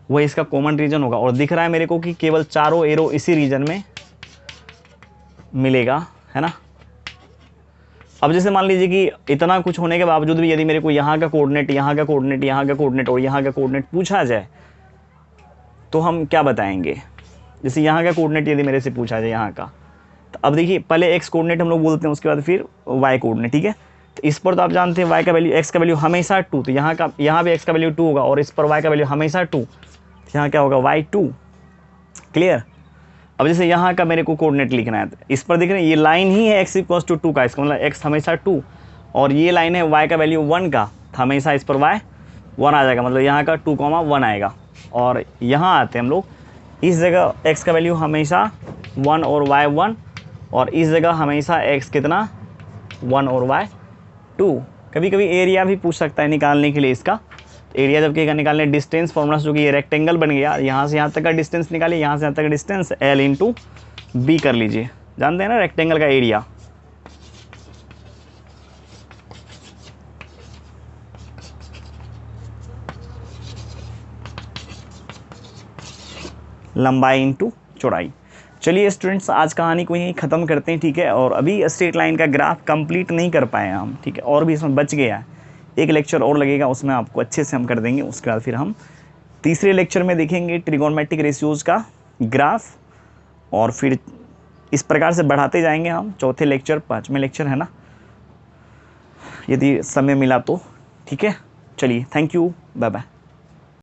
वह इसका कॉमन रीजन होगा। और दिख रहा है मेरे को कि केवल चारों एरो इसी रीजन में मिलेगा, है ना। अब जैसे मान लीजिए कि इतना कुछ होने के बावजूद भी यदि मेरे को यहाँ का कोऑर्डिनेट, यहाँ का कोऑर्डिनेट, यहाँ का कोऑर्डिनेट और यहाँ का कोऑर्डिनेट पूछा जाए तो हम क्या बताएंगे। जैसे यहाँ का कोऑर्डिनेट यदि मेरे से पूछा जाए यहाँ का, तो अब देखिए पहले x कोऑर्डिनेट हम लोग बोलते हैं, उसके बाद फिर y कोऑर्डिनेट, ठीक है। तो इस पर तो आप जानते हैं y का वैल्यू, x का वैल्यू हमेशा 2, तो यहाँ भी x का वैल्यू 2 होगा, और इस पर y का वैल्यू हमेशा 2, तो यहाँ क्या होगा y2, क्लियर। अब जैसे यहाँ का मेरे को कोऑर्डिनेट लिखना है, इस पर देख रहे हैं ये लाइन ही है x इक्वल्स टू 2 का, इसका मतलब x हमेशा 2, और ये लाइन है y का वैल्यू 1 का, तो हमेशा इस पर y 1 आ जाएगा, मतलब यहाँ का 2,1 आएगा। और यहाँ आते हैं हम लोग, इस जगह x का वैल्यू हमेशा 1 और y 1, और इस जगह हमेशा x कितना 1 और y 2। कभी कभी एरिया भी पूछ सकता है निकालने के लिए इसका, एरिया जब कहेगा निकालने, डिस्टेंस फॉर्मूला जो कि ये रेक्टेंगल बन गया, यहाँ से यहाँ तक का डिस्टेंस निकालिए, यहाँ से यहाँ तक का डिस्टेंस L इंटू बी कर लीजिए, जानते हैं ना रेक्टेंगल का एरिया। लंबाई इंटू चौड़ाई। चलिए स्टूडेंट्स, आज कहानी को यहीं ख़त्म करते हैं, ठीक है। और अभी स्ट्रेट लाइन का ग्राफ कंप्लीट नहीं कर पाए हम, ठीक है, और भी इसमें बच गया है, एक लेक्चर और लगेगा, उसमें आपको अच्छे से हम कर देंगे। उसके बाद फिर हम तीसरे लेक्चर में देखेंगे ट्रिगोनोमेट्रिक रेशियोज़ का ग्राफ, और फिर इस प्रकार से बढ़ाते जाएंगे हम, चौथे लेक्चर, पाँचवें लेक्चर, है ना, यदि समय मिला तो, ठीक है। चलिए, थैंक यू, बाय बाय।